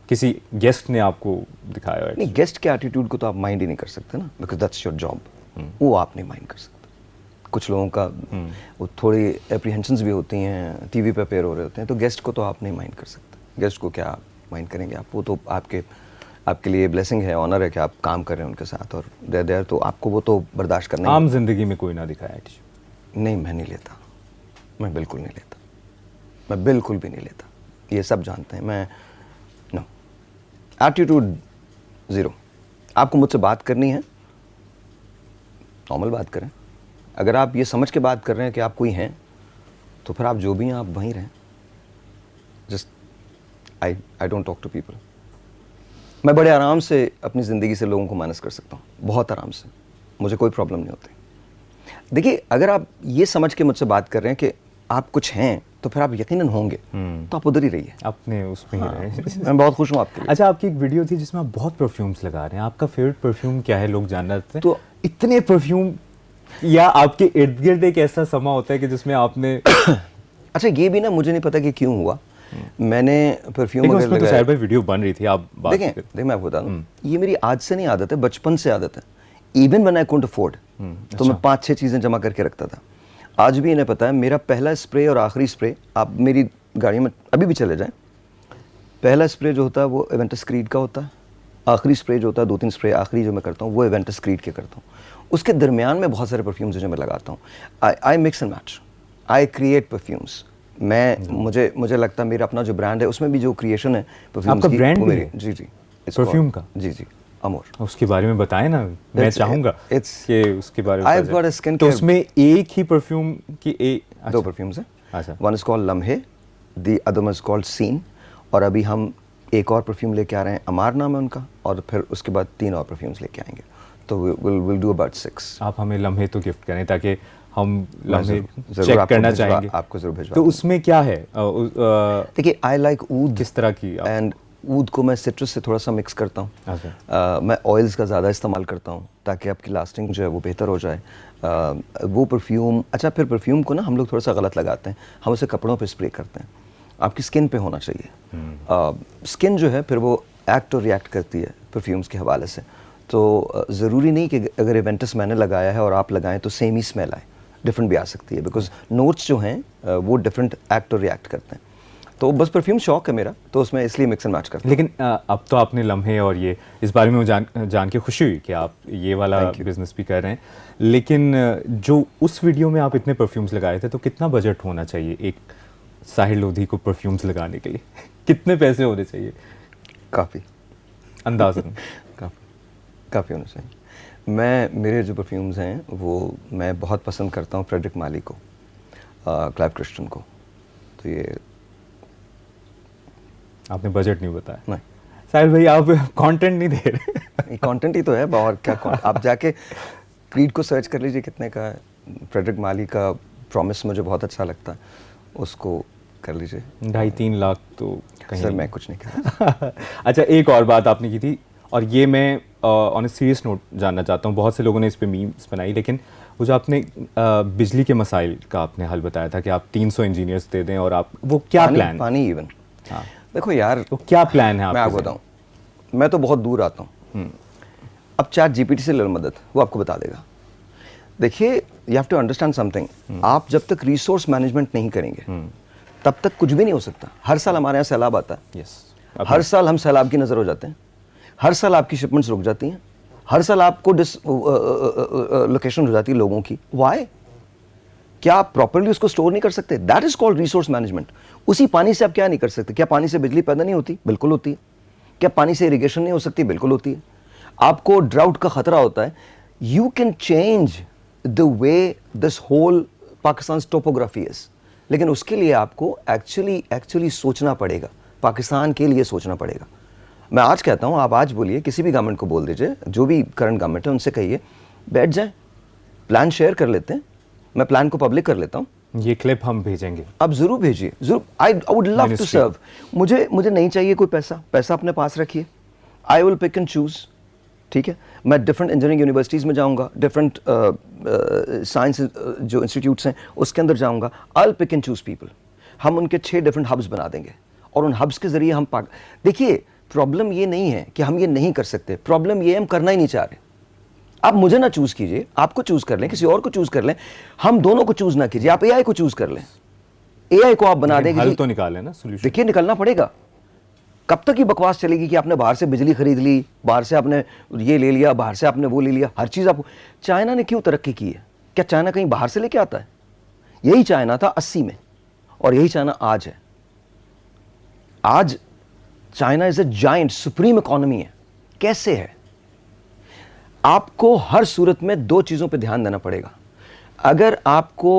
किसी गेस्ट ने आपको दिखाया? नहीं, गेस्ट के एटीट्यूड को तो आप माइंड ही नहीं कर सकते ना, बिकॉज दैट्स योर जॉब। वो आप नहीं माइंड कर सकते। कुछ लोगों का वो थोड़ी एप्रीहेंशंस भी होती हैं, टीवी पे अपेयर हो रहे होते हैं, तो गेस्ट को तो आप नहीं माइंड कर सकते। गेस्ट को क्या माइंड करेंगे आप? वो तो आपके लिए ब्लेसिंग है, ऑनर है कि आप काम कर रहे हैं उनके साथ, और देयर तो आपको वो तो बर्दाश्त करना। आम जिंदगी में कोई ना दिखाया एटीट्यूड? नहीं, मैं नहीं लेता, मैं बिल्कुल नहीं लेता, मैं बिल्कुल भी नहीं लेता। ये सब जानते हैं, मैं नो, एटीट्यूड ज़ीरो। आपको मुझसे बात करनी है, नॉर्मल बात करें। अगर आप ये समझ के बात कर रहे हैं कि आप कोई हैं, तो फिर आप जो भी हैं आप वहीं रहें। Just I don't talk to people. मैं बड़े आराम से अपनी ज़िंदगी से लोगों को माइनस कर सकता हूँ, बहुत आराम से, मुझे कोई प्रॉब्लम नहीं होती। देखिए, अगर आप ये समझ के मुझसे बात कर रहे हैं कि आप कुछ हैं, तो फिर आप यकीनन होंगे, तो आप उधर ही रहिए, अपने उसमें ही रहे। मैं बहुत खुश हूँ आपके लिए। अच्छा, आपकी एक वीडियो थी जिसमें आप बहुत परफ्यूम्स लगा रहे हैं, आपका फेवरेट परफ्यूम क्या है, लोग जानना चाहते हैं। तो इतने परफ्यूम, या आपके इर्द गिर्द एक ऐसा समा होता है कि जिसमें आपने अच्छा, ये भी ना मुझे नहीं पता कि क्यों हुआ। मैंने परफ्यूम अगर लगाया, तो साहिर भाई वीडियो बन रही थी, आप बात देखिए मैं आपको बता दूं, ये मेरी आज से नहीं आदत है, बचपन से आदत है। Even when I couldn't afford, तो मैं 5-6 चीज़ें जमा करके रखता था। आज भी इन्हें पता है, मेरा पहला स्प्रे और आखिरी स्प्रे, आप मेरी गाड़ी में अभी भी चले जाएं, पहला स्प्रे जो होता है वो एवेंटस क्रीड का होता है, आखिरी स्प्रे जो होता है 2-3 स्प्रे आखिरी जो मैं करता हूँ वो एवेंटस क्रीड के करता हूँ। उसके दरमियान में बहुत सारे परफ्यूम्स जो मैं लगाता हूँ। I mix and match, I create perfumes. मुझे लगता है मेरा अपना जो ब्रांड है उसमें भी जो क्रिएशन है परफ्यूम्स की, ब्रांड वो मेरी जी परफ्यूम का, जी अमोर। उसके बारे में बताएं ना, मैं चाहूँगा कि उसके बारे में। I've got a skin तो care, उसमें एक ही परफ्यूम की 2 परफ्यूम्स हैं। अच्छा। One is called Lamhe, the other one is called scene, और अभी हम एक और परफ्यूम लेके आ रहे हैं, अमार नाम है उनका, और फिर उसके बाद 3 और परफ्यूम्स लेके आएंगे, तो विल डू अबाउट 6। आप हमें लम्हे तो गिफ्ट करें ताकि हम लम्हे जरूर चेक आपको करना भिजवा- चाहेंगे। आपको जरूर भिजवा तो दूंगा। उसमें क्या है देखिए, आई लाइक ऊद, किस तरह की एंड ऊद को मैं सिट्रस से थोड़ा सा मिक्स करता हूँ। अच्छा। मैं ऑयल्स का ज़्यादा इस्तेमाल करता हूँ ताकि आपकी लास्टिंग जो है वो बेहतर हो जाए। वो परफ्यूम, अच्छा फिर परफ्यूम को ना हम लोग थोड़ा सा गलत लगाते हैं, हम उसे कपड़ों पे स्प्रे करते हैं, आपकी स्किन पे होना चाहिए। स्किन जो है फिर वो एक्ट और रिएक्ट करती है परफ्यूम्स के हवाले से, तो ज़रूरी नहीं कि अगर इवेंटस मैंने लगाया है और आप लगाएं तो सेम ही स्मेल आए, डिफरेंट भी आ सकती है, बिकॉज नोट्स जो हैं वो डिफरेंट एक्ट और रिएक्ट करते हैं। तो बस परफ्यूम शौक है मेरा, तो उसमें इसलिए मिक्स एंड मैच करता हूँ। लेकिन अब तो आपने लम्हे और ये इस बारे में जान के खुशी हुई कि आप ये वाला बिजनेस भी कर रहे हैं, लेकिन जो उस वीडियो में आप इतने परफ्यूम्स लगाए थे, तो कितना बजट होना चाहिए एक साहिर लोधी को परफ्यूम्स लगाने के लिए? कितने पैसे होने चाहिए काफ़ी अंदाज़न? काफ़ी होना चाहिए। मेरे जो परफ्यूम्स हैं वो मैं बहुत पसंद करता हूँ फ्रेडरिक माली को, क्लाइव क्रिस्टन को, तो ये आपने बजट नहीं बताया। नहीं, साहिर भाई आप कंटेंट नहीं दे रहे। कंटेंट ही तो है, और क्या आप जाके क्रीड को सर्च कर लीजिए कितने का है। फ्रेडरिक माली का प्रॉमिस मुझे बहुत अच्छा लगता है, उसको कर लीजिए। 2.5-3 लाख तो कहीं सर नहीं। मैं कुछ नहीं कर रहा। अच्छा, एक और बात आपने की थी, और ये मैं ऑन ए सीरियस नोट जानना चाहता हूँ। बहुत से लोगों ने इस पे मीम्स बनाई, लेकिन वो जो आपने बिजली के मसाइल का आपने हल बताया था कि आप 300 इंजीनियर्स दे दें, और आप वो क्या प्लान? पानी इवन, हाँ, देखो यार, तो क्या प्लान है मैं आपको बताऊं, मैं तो बहुत दूर आता हूँ। अब चैट जीपीटी से ले लो मदद, वो आपको बता देगा। देखिए, you have to understand something, आप जब तक रिसोर्स मैनेजमेंट नहीं करेंगे तब तक कुछ भी नहीं हो सकता। हर साल हमारे यहाँ सैलाब आता है, यस, हर साल हम सैलाब की नज़र हो जाते हैं, हर साल आपकी शिपमेंट्स रुक जाती हैं, हर साल आपको लोकेशन हो जाती है लोगों की। वाई? क्या आप प्रॉपरली उसको स्टोर नहीं कर सकते? That is called resource management. उसी पानी से आप क्या नहीं कर सकते? क्या पानी से बिजली पैदा नहीं होती? बिल्कुल होती है। क्या पानी से इरिगेशन नहीं हो सकती? बिल्कुल होती है। आपको ड्राउट का खतरा होता है, you can change the way this whole Pakistan topography is, लेकिन उसके लिए आपको एक्चुअली सोचना पड़ेगा, पाकिस्तान के लिए सोचना पड़ेगा। मैं आज कहता हूं, आप आज बोलिए, किसी भी गवर्नमेंट को बोल दीजिए, जो भी करंट गवर्नमेंट है उनसे कहिए बैठ जाएं, प्लान शेयर कर लेते हैं, मैं प्लान को पब्लिक कर लेता हूं। ये क्लिप हम भेजेंगे, आप जरूर भेजिए, जरूर। I would love to serve. मुझे नहीं चाहिए कोई पैसा अपने पास रखिए। I will pick and choose, ठीक है। मैं डिफरेंट इंजीनियरिंग यूनिवर्सिटीज़ में जाऊंगा, डिफरेंट साइंस जो इंस्टीट्यूट्स हैं उसके अंदर जाऊंगा। I will pick and choose people. हम उनके 6 डिफरेंट हब्स बना देंगे, और उन हब्स के जरिए हम देखिए, प्रॉब्लम ये नहीं है कि हम ये नहीं कर सकते, प्रॉब्लम ये हम करना ही नहीं चाह रहे। आप मुझे ना चूज कीजिए, आपको चूज कर लें, किसी और को चूज कर लें, हम दोनों को चूज ना कीजिए, आप एआई को चूज कर लें, एआई को आप बना देंगे। हल तो निकालें ना, सोल्यूशन। देखिए, निकलना पड़ेगा। कब तक ये बकवास चलेगी कि आपने बाहर से बिजली खरीद ली, बाहर से आपने ये ले लिया, बाहर से आपने वो ले लिया, हर चीज आपको। चाइना ने क्यों तरक्की की है? क्या चाइना कहीं बाहर से लेके आता है? यही चाइना था 80 में, और यही चाइना आज है। आज China is a giant supreme economy है। कैसे है? आपको हर सूरत में 2 चीजों पे ध्यान देना पड़ेगा। अगर आपको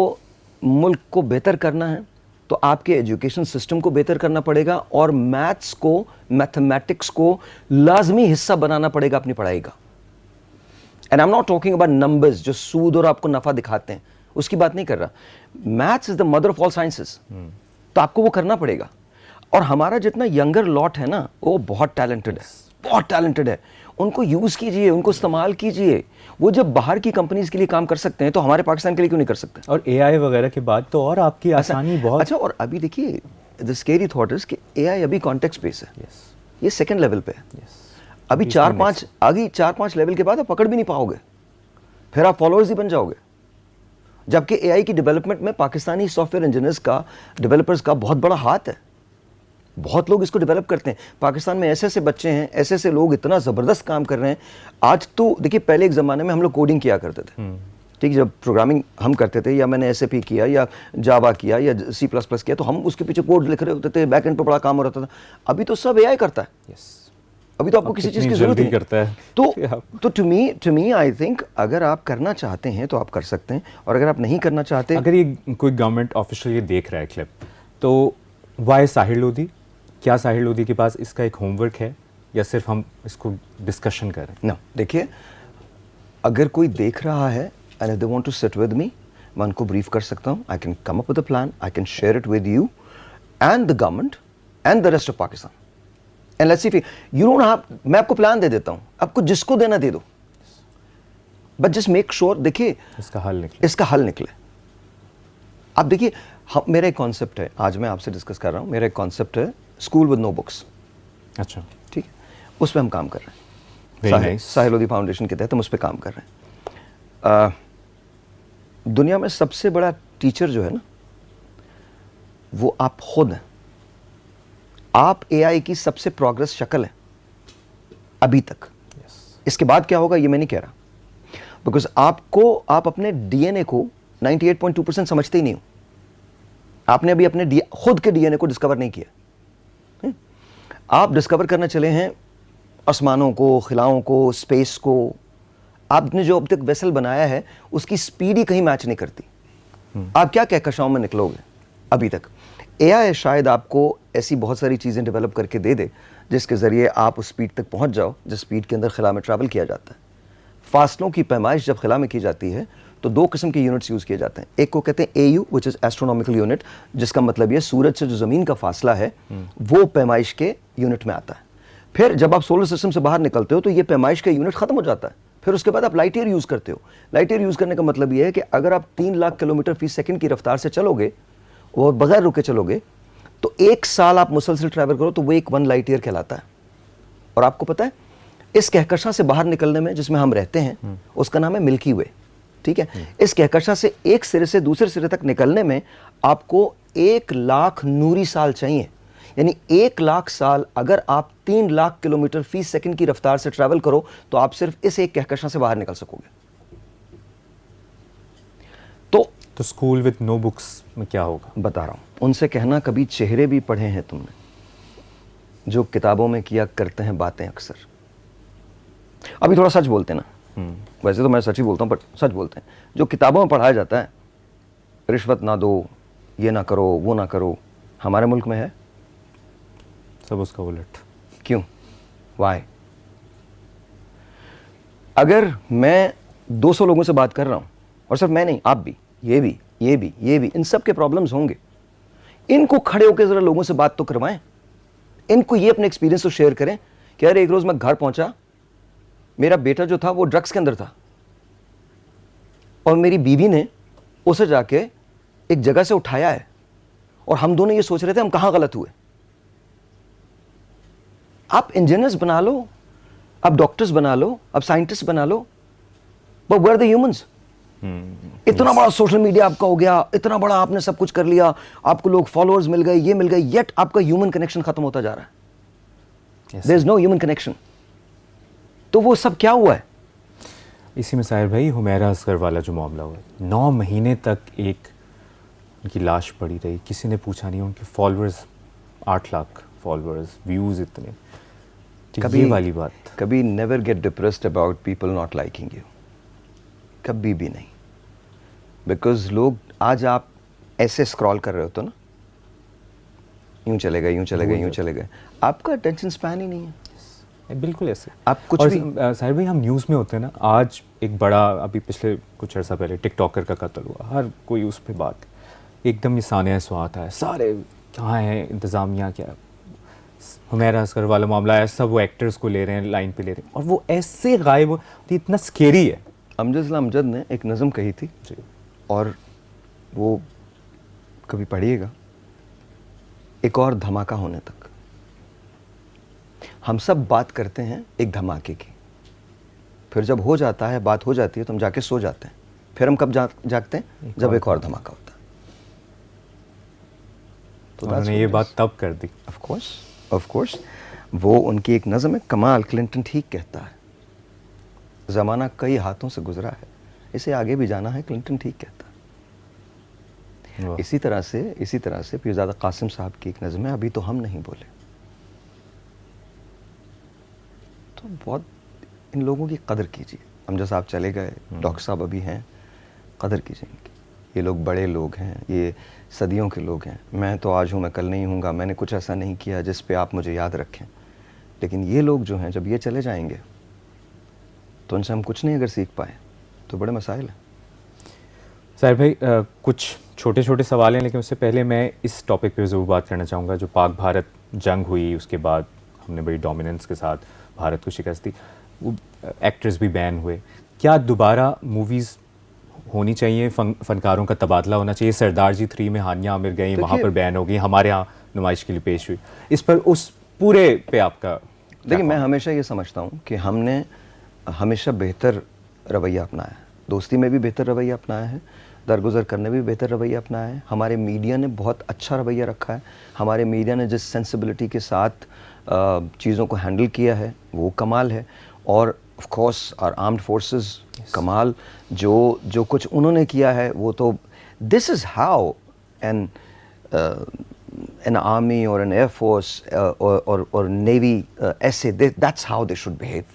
मुल्क को बेहतर करना है तो आपके एजुकेशन सिस्टम को बेहतर करना पड़ेगा, और मैथ्स को, मैथमेटिक्स को लाजमी हिस्सा बनाना पड़ेगा अपनी पढ़ाई का। And I am not talking about numbers जो सूद और आपको नफा दिखाते हैं, उसकी बात नहीं कर रहा। Maths is the mother of all sciences, तो आपको वो करना पड़ेगा। और हमारा जितना यंगर लॉट है ना, वो बहुत टैलेंटेड है, बहुत टैलेंटेड है। उनको यूज कीजिए, उनको इस्तेमाल कीजिए। वो जब बाहर की कंपनीज के लिए काम कर सकते हैं तो हमारे पाकिस्तान के लिए क्यों नहीं कर सकते? और एआई वगैरह के बाद तो और आपकी आसानी बहुत। अच्छा, और अभी देखिए, द स्केरी थॉट इज कि एआई अभी कॉन्टेक्स्ट बेस है। ये सेकंड लेवल पे है। अभी 4-5 लेवल के बाद आप पकड़ भी नहीं पाओगे, फिर आप फॉलोअर्स ही बन जाओगे। जबकि एआई की डेवलपमेंट में पाकिस्तानी सॉफ्टवेयर इंजीनियर्स का, डेवलपर्स का बहुत बड़ा हाथ है। बहुत लोग इसको डेवलप करते हैं। पाकिस्तान में ऐसे ऐसे बच्चे हैं, ऐसे ऐसे लोग इतना ज़बरदस्त काम कर रहे हैं। आज तो देखिए, पहले एक ज़माने में हम लोग कोडिंग किया करते थे, ठीक है, जब प्रोग्रामिंग हम करते थे, या मैंने SAP किया, या जावा किया, या C++ किया, तो हम उसके पीछे कोड लिख रहे होते थे, बैक एंड पर बड़ा काम हो रहा था। अभी तो सब AI करता है। अभी तो आपको किसी चीज़ की कितनी जरूरत जल्दी नहीं करता है तो टू मी आई थिंक अगर आप करना चाहते हैं तो आप कर सकते हैं, और अगर आप नहीं करना चाहते, अगर ये कोई गवर्नमेंट ऑफिशियल ये देख रहा है क्लिप, तो वाई साहिर लोधी, क्या साहिर लोधी के पास इसका एक होमवर्क है या सिर्फ हम इसको डिस्कशन करें? ना देखिए, अगर कोई देख रहा है and if they want to sit with me, मैं उनको ब्रीफ कर सकता हूँ. I can come up with a plan, I can share it with you and the government and the rest of Pakistan, and let's see if you don't have. मैं आपको plan दे देता हूँ, आपको जिसको देना दे दो, बट जस्ट मेक श्योर. देखिए इसका हल निकले. आप देखिए, मेरा एक कॉन्सेप्ट है, आज मैं आपसे डिस्कस कर रहा हूँ. मेरा एक कॉन्सेप्ट है स्कूल विद नो बुक्स. अच्छा, ठीक है, उस पर हम काम कर रहे हैं. Very nice. Sahir Lodhi foundation के तहत हम उस पर काम कर रहे हैं. दुनिया में सबसे बड़ा टीचर जो है ना, वो आप खुद हैं. आप एआई की सबसे प्रोग्रेस शक्ल है अभी तक. इसके बाद क्या होगा ये मैं नहीं कह रहा, बिकॉज आप अपने डीएनए को 98.2% समझते ही नहीं हो. आपने अभी अपने खुद के डीएनए को डिस्कवर नहीं किया. आप डिस्कवर करना चले हैं आसमानों को, खिलाओं को, स्पेस को. आपने जो अब तक वेसल बनाया है उसकी स्पीड ही कहीं मैच नहीं करती. आप क्या कहकशाओं में निकलोगे अभी तक. एआई शायद आपको ऐसी बहुत सारी चीज़ें डेवलप करके दे दे जिसके ज़रिए आप उस स्पीड तक पहुंच जाओ जिस स्पीड के अंदर खिला में ट्रैवल किया जाता है. फासलों की पैमाइश जब खिला में की जाती है तो दो किस्म के यूनिट्स यूज़ किए जाते हैं. एक को कहते हैं AU which is astronomical unit, जिसका मतलब ये सूरज से जो ज़मीन का फासला है वो पैमाइश के यूनिट में आता है. फिर जब आप सोलर सिस्टम से बाहर निकलते हो तो ये पैमाइश का यूनिट खत्म हो जाता है. फिर उसके बाद आप लाइट ईयर यूज़ करते हो. लाइट ईयर यूज़ करने का मतलब ये है कि अगर आप 3 लाख किलोमीटर फी सेकंड की रफ्तार से चलोगे और बगैर रुके चलोगे तो 1 साल आप मुसलसल ट्रैवल करो तो वो एक 1 लाइट ईयर कहलाता है. और आपको पता है इस कहकशा से बाहर निकलने में जिसमें हम रहते हैं उसका नाम है मिल्की वे. ठीक है, इस कहकशा से एक सिरे से दूसरे सिरे तक निकलने में आपको 1 लाख नूरी साल चाहिए. यानी 1 लाख साल अगर आप 3 लाख किलोमीटर फी सेकंड की रफ्तार से ट्रैवल करो तो आप सिर्फ इस एक कहकशा से बाहर निकल सकोगे. तो स्कूल विद नो बुक्स में क्या होगा? बता रहा हूं. उनसे कहना कभी चेहरे भी पढ़े हैं तुमने जो किताबों में किया करते हैं बातें अक्सर. अभी थोड़ा सच बोलते हैं ना. वैसे तो मैं सच ही बोलता हूं, बट सच बोलते हैं. जो किताबों में पढ़ाया जाता है, रिश्वत ना दो, ये ना करो, वो ना करो, हमारे मुल्क में है सब उसका उलट. क्यों? वाई? अगर मैं 200 लोगों से बात कर रहा हूं, और सिर्फ मैं नहीं, आप भी, ये भी, इन सब के प्रॉब्लम्स होंगे. इनको खड़े होकर जरा लोगों से बात तो करवाएं. इनको ये अपने एक्सपीरियंस तो शेयर करें कि यार एक रोज मैं घर पहुंचा, मेरा बेटा जो था वो ड्रग्स के अंदर था और मेरी बीवी ने उसे जाके एक जगह से उठाया है और हम दोनों ये सोच रहे थे हम कहां गलत हुए. आप इंजीनियर्स बना लो, आप डॉक्टर्स बना लो, आप साइंटिस्ट बना लो, but where are the humans? इतना बड़ा सोशल मीडिया आपका हो गया, इतना बड़ा आपने सब कुछ कर लिया, आपको लोग फॉलोअर्स मिल गए, ये मिल गए, येट आपका ह्यूमन कनेक्शन खत्म होता जा रहा है. There is no human connection. तो वो सब क्या हुआ है? इसी में साहिर भाई हुमैरा असगर वाला जो मामला हुआ, 9 महीने तक एक उनकी लाश पड़ी रही, किसी ने पूछा नहीं. उनके फॉलोअर्स 8 लाख फॉलोअर्स, व्यूज इतने. कभी ये वाली बात, कभी never get depressed about people not liking you. कभी भी नहीं. बिकॉज लोग, आज आप ऐसे स्क्रॉल कर रहे हो तो ना, यूं चले गए, यूं चले गए, यूं चले गए, आपका अटेंशन स्पैन ही नहीं है. बिल्कुल ऐसे. आप कुछ और भी साहिर भाई हम न्यूज़ में होते हैं ना, आज एक बड़ा, अभी पिछले कुछ अर्सा पहले टिकटॉकर का कत्ल हुआ, हर कोई उस पर बात, एकदम ये सानिया स्वात है, सारे कहाँ हैं इंतज़ामिया, क्या हुमैरा असगर वाला मामला है, सब वो एक्टर्स को ले रहे हैं, लाइन पे ले रहे हैं और वो ऐसे गायब हो, तो इतना स्केरी है. अमजद ने एक नज़म कही थी जी. और वो कभी पढ़िएगा, एक और धमाका होने तक. हम सब बात करते हैं एक धमाके की, फिर जब हो जाता है, बात हो जाती है तो हम जाके सो जाते हैं. फिर हम कब जागते हैं? जब एक और धमाका होता है. तो उन्होंने ये बात तब कर दी. ऑफ कोर्स वो उनकी एक नज़म है, कमाल क्लिंटन ठीक कहता है, ज़माना कई हाथों से गुजरा है, इसे आगे भी जाना है, क्लिंटन ठीक कहता है. इसी तरह से पीरज़ादा कासिम साहब की एक नज़म है, अभी तो हम नहीं बोले. बहुत इन लोगों की कदर कीजिए। हम जैसा आप चले गए, डॉक्टर साहब अभी हैं, कदर कीजिए इनकी। ये लोग बड़े लोग हैं, ये सदियों के लोग हैं। मैं तो आज हूँ, मैं कल नहीं हूँगा, मैंने कुछ ऐसा नहीं किया जिस पे आप मुझे याद रखें। लेकिन ये लोग जो हैं, जब ये चले जाएंगे तो उनसे हम कुछ नहीं अगर सीख पाए तो बड़े मसाइल हैं। साहिर भाई, कुछ छोटे छोटे सवाल हैं, लेकिन उससे पहले मैं इस टॉपिक पे ज़रूर बात करना चाहूँगा। जो पाक भारत जंग हुई, उसके बाद हमने बड़ी डोमिनेंस के साथ भारत को शिकस्त दी, वो एक्टर्स भी बैन हुए। क्या दोबारा मूवीज़ होनी चाहिए, फनकारों का तबादला होना चाहिए? सरदार जी 3 में हानिया आमिर गई, वहाँ पर बैन हो गई, हमारे यहाँ नुमाइश के लिए पेश हुई। इस पर उस पूरे पे आपका? देखिए, मैं हमेशा ये समझता हूँ कि हमने हमेशा बेहतर रवैया अपनाया है। दोस्ती में भी बेहतर रवैया अपनाया है, दरगुजर करने भी बेहतर रवैया अपनाया है। हमारे मीडिया ने बहुत अच्छा रवैया रखा है। हमारे मीडिया ने जिस सेंसिबिलिटी के साथ चीज़ों को हैंडल किया है वो कमाल है। और of course our armed forces, कमाल, जो कुछ उन्होंने किया है वो तो, this is how an army or an air force or navy essay, that's how they should behave.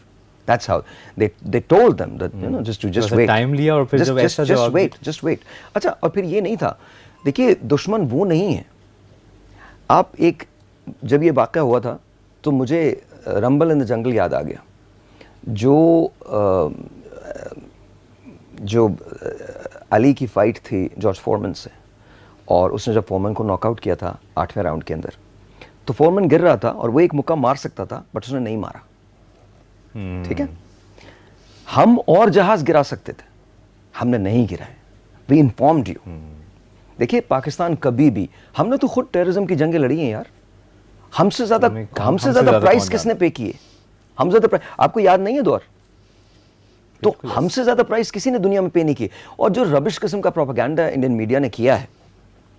That's how they told them that, you know, just wait. Time लिया और फिर जब ऐसा जवाब, just wait. अच्छा, और फिर ये नहीं था। देखिए, दुश्मन वो नहीं है। आप एक, जब ये वाक़या हुआ था तो मुझे रंबल इन द जंगल याद आ गया, जो अली की फ़ाइट थी जॉर्ज फोरमैन से, और उसने जब फोरमैन को नॉकआउट किया था 8वें राउंड के अंदर, तो फोरमैन गिर रहा था और वो एक मुक्का मार सकता था, बट उसने नहीं मारा। ठीक है, हम और जहाज गिरा सकते थे, हमने नहीं गिराए। We informed you. देखिए, पाकिस्तान कभी भी, हमने तो खुद टेररिज्म की जंगें लड़ी हैं यार। हमसे ज्यादा प्राइस किसने पे किए? हमसे ज्यादा प्राइस, आपको याद नहीं है दौर? तो हमसे ज्यादा प्राइस किसी ने दुनिया में पे नहीं किए। और जो रबिश किस्म का प्रोपेगेंडा इंडियन मीडिया ने किया है,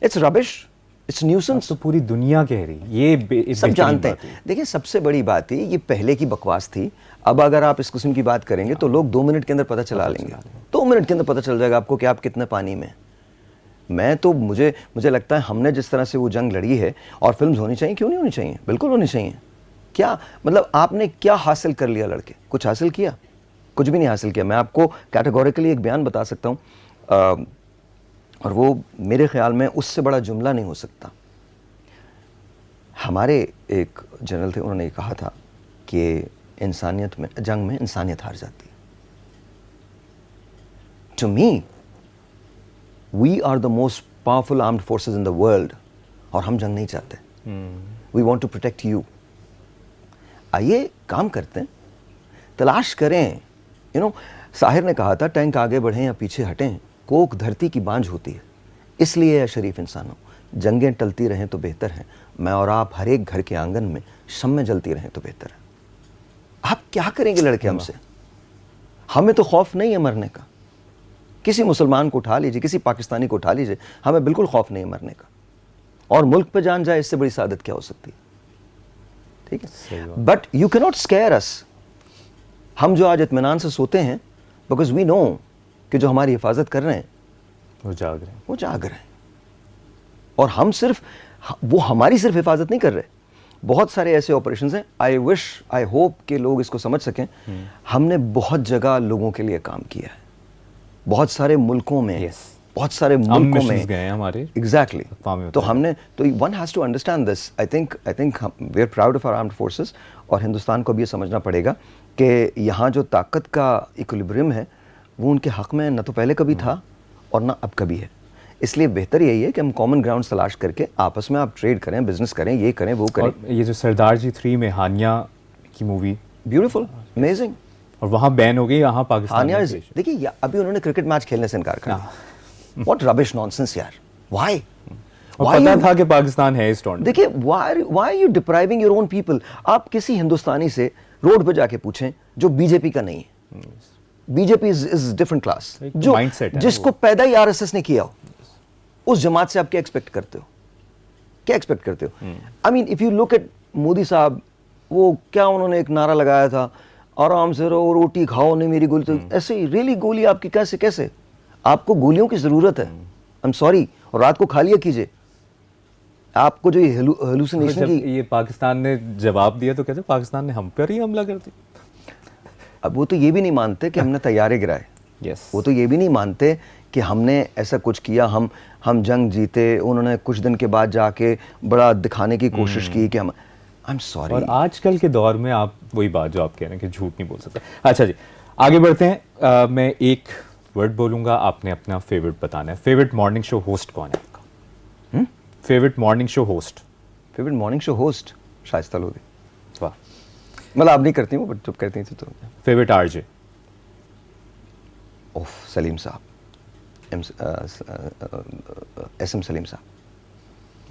इट्स रबिश, इट्स न्यूसेंस। तो पूरी दुनिया कह रही, ये सब जानते हैं। देखिए, सबसे बड़ी बात थी, ये पहले की बकवास थी। अब अगर आप इस किस्म की बात करेंगे तो लोग 2 मिनट के अंदर पता चला लेंगे। 2 मिनट के अंदर पता चल जाएगा आपको कि आप कितने पानी में। मैं तो, मुझे लगता है हमने जिस तरह से वो जंग लड़ी है, और फिल्म्स होनी चाहिए, क्यों नहीं होनी चाहिए? बिल्कुल होनी चाहिए। क्या मतलब, आपने क्या हासिल कर लिया लड़के? कुछ हासिल किया? कुछ भी नहीं हासिल किया। मैं आपको कैटेगोरिकली एक बयान बता सकता हूँ, और वो मेरे ख्याल में उससे बड़ा जुमला नहीं हो सकता। हमारे एक जनरल थे, उन्होंने कहा था कि इंसानियत में, जंग में इंसानियत हार जाती है। To me, we are the most powerful armed forces in the world, और हम जंग नहीं चाहते। We want to protect you. आइए काम करते हैं, तलाश करें। यू नो, साहिर ने कहा था, टैंक आगे बढ़ें या पीछे हटें, कोक धरती की बांझ होती है। इसलिए या शरीफ इंसानों, जंगें टलती रहें तो बेहतर है, मैं और आप हर एक घर के आंगन में शम्में जलती रहें तो बेहतर है। आप क्या करेंगे लड़के हमसे? हमें तो खौफ नहीं है मरने का। किसी मुसलमान को उठा लीजिए, किसी पाकिस्तानी को उठा लीजिए, हमें बिल्कुल खौफ नहीं है मरने का। और मुल्क पे जान जाए, इससे बड़ी सादत क्या हो सकती है? ठीक है, but you can not scare us. हम जो आज इत्मीनान से सोते हैं, बिकॉज वी नो कि जो हमारी हिफाजत कर रहे हैं वो जाग रहे हैं। और हम सिर्फ, वो हमारी सिर्फ हिफाजत नहीं कर रहे, बहुत सारे ऐसे ऑपरेशंस हैं। आई होप कि लोग इसको समझ सकें। हमने बहुत जगह लोगों के लिए काम किया है, बहुत सारे मुल्कों में, बहुत सारे मुल्कों में गए हमारे। एग्जैक्टली। तो हमने, तो one has to understand this. I think we are proud of our armed forces. और हिंदुस्तान को भी ये समझना पड़ेगा कि यहाँ जो ताकत का इक्विलिब्रियम है, वो उनके हक में न तो पहले कभी था और ना अब कभी है। इसलिए बेहतर यही है कि हम कॉमन ग्राउंड तलाश करके आपस में आप ट्रेड करें, बिजनेस करें, ये करें, वो करें। और ये जो सरदार जी 3 में हानिया की मूवी, ब्यूटीफुल, अमेजिंग, और वहाँ बैन हो गई, यहाँ पाकिस्तान में। देखिए, अभी उन्होंने क्रिकेट मैच खेलने से इनकार कर दिया। व्हाट रबिश नॉनसेंस यार, व्हाई? पता था कि पाकिस्तान है इस टूर्नामेंट। देखिए, why are you depriving your own people? आप किसी हिंदुस्तानी से रोड पे जाके पूछें जो बीजेपी का नहीं है। बीजेपी इज डिफरेंट क्लास, जो जिसको पैदा ही आरएसएस ने किया हो, उस जमात से आप क्या एक्सपेक्ट करते हो? क्या एक्सपेक्ट करते हो? I mean, if you look at Modi साहब, वो क्या उन्होंने एक नारा लगाया था, आराम से रहो, रोटी खाओ, नहीं मेरी गोली। तो ऐसे ही रियली गोली आपकी कैसे? आपको गोलियों की जरूरत है, आई एम सॉरी, और रात को खा लिया कीजिए। आपको जो ये हेलुसिनेशन की, ये पाकिस्तान ने जवाब दिया तो कहते पाकिस्तान ने हम पर ही हमला कर दिया। अब वो तो ये भी नहीं मानते कि हमने तैयारे गिराए, यस वो तो ये भी नहीं मानते कि हमने ऐसा कुछ किया, हम जंग जीते, उन्होंने कुछ दिन के बाद जाके बड़ा दिखाने की कोशिश की कि हम, आई एम सॉरी। और आजकल के दौर में आप वही बात जो आप कह रहे हैं कि झूठ नहीं बोल सकते। अच्छा जी, आगे बढ़ते हैं। मैं एक वर्ड बोलूंगा, आपने अपना फेवरेट बताना है। फेवरेट मॉर्निंग शो होस्ट कौन है आपका? Favourite morning show host? Favourite morning show host Shaista Lodhi. वाह। मतलब आप नहीं करती हूँ बट जब करती थी तो। Favourite RJ? ओफ, सलीम साहब, एस एम सलीम साहब।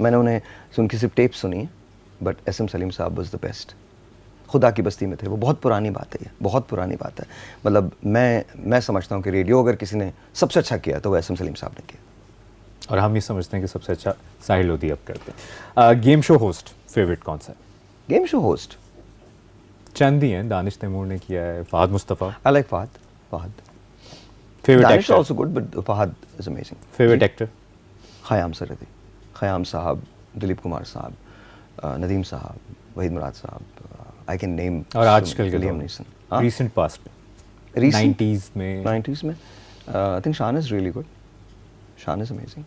मैंने उन्हें उनकी सिर्फ टेप सुनी है, बट एस एम सलीम साहब वाज द बेस्ट। खुदा की बस्ती में थे वो, बहुत पुरानी बात है ये, बहुत पुरानी बात है। मतलब मैं समझता हूँ कि रेडियो अगर किसी ने सबसे अच्छा किया तो वो एस एम सलीम साहब ने किया। और हम ये समझते हैं कि सबसे अच्छा साहिल लोधी अब करते हैं। गेम शो होस्ट फेवरेट कौन सा है? गेम शो होस्ट चंद ही हैं, दानिश तैमूर ने किया है, Fahad Mustafa. I like Fahad. Favourite Danish actor? Also good but Fahad is amazing. Favourite actor? Khayyam Sarhadi, Khayyam साहब, दिलीप कुमार साहब, नदीम साहब, वहीद मुराद साहब, आई कैन नेम। और आजकल के लियाम दौर नीसन, में, रीसेंट पास्ट में, 90s में, 90s में I think Shaan is really good, Shaan is amazing.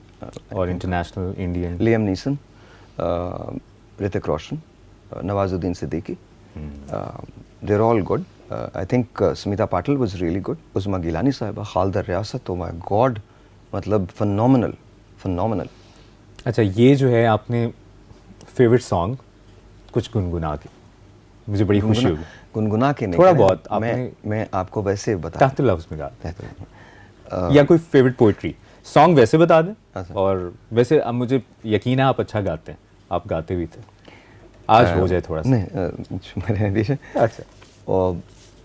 और international Indian? Liam Neeson, Hrithik Roshan, Nawazuddin Siddiqui, they're all good. I think Smita Patil was really good, Uzma Gilani Sahiba, Khalida Riyasat, oh my God, मतलब phenomenal। अच्छा, ये जो है आपने फेवरेट सॉन्ग कुछ गुनगुना के, मुझे बड़ी खुशी होगी। गुनगुना के नहीं, थोड़ा बहुत मैं आपको वैसे बता तहत लफ्ज़ में गाते हैं, या कोई फेवरेट पोइट्री सॉन्ग वैसे बता दें। अच्छा। और वैसे अब मुझे यकीन है आप अच्छा गाते हैं, आप गाते भी थे, आज हो जाए थोड़ा सा। नहीं, मेरे देश। अच्छा, और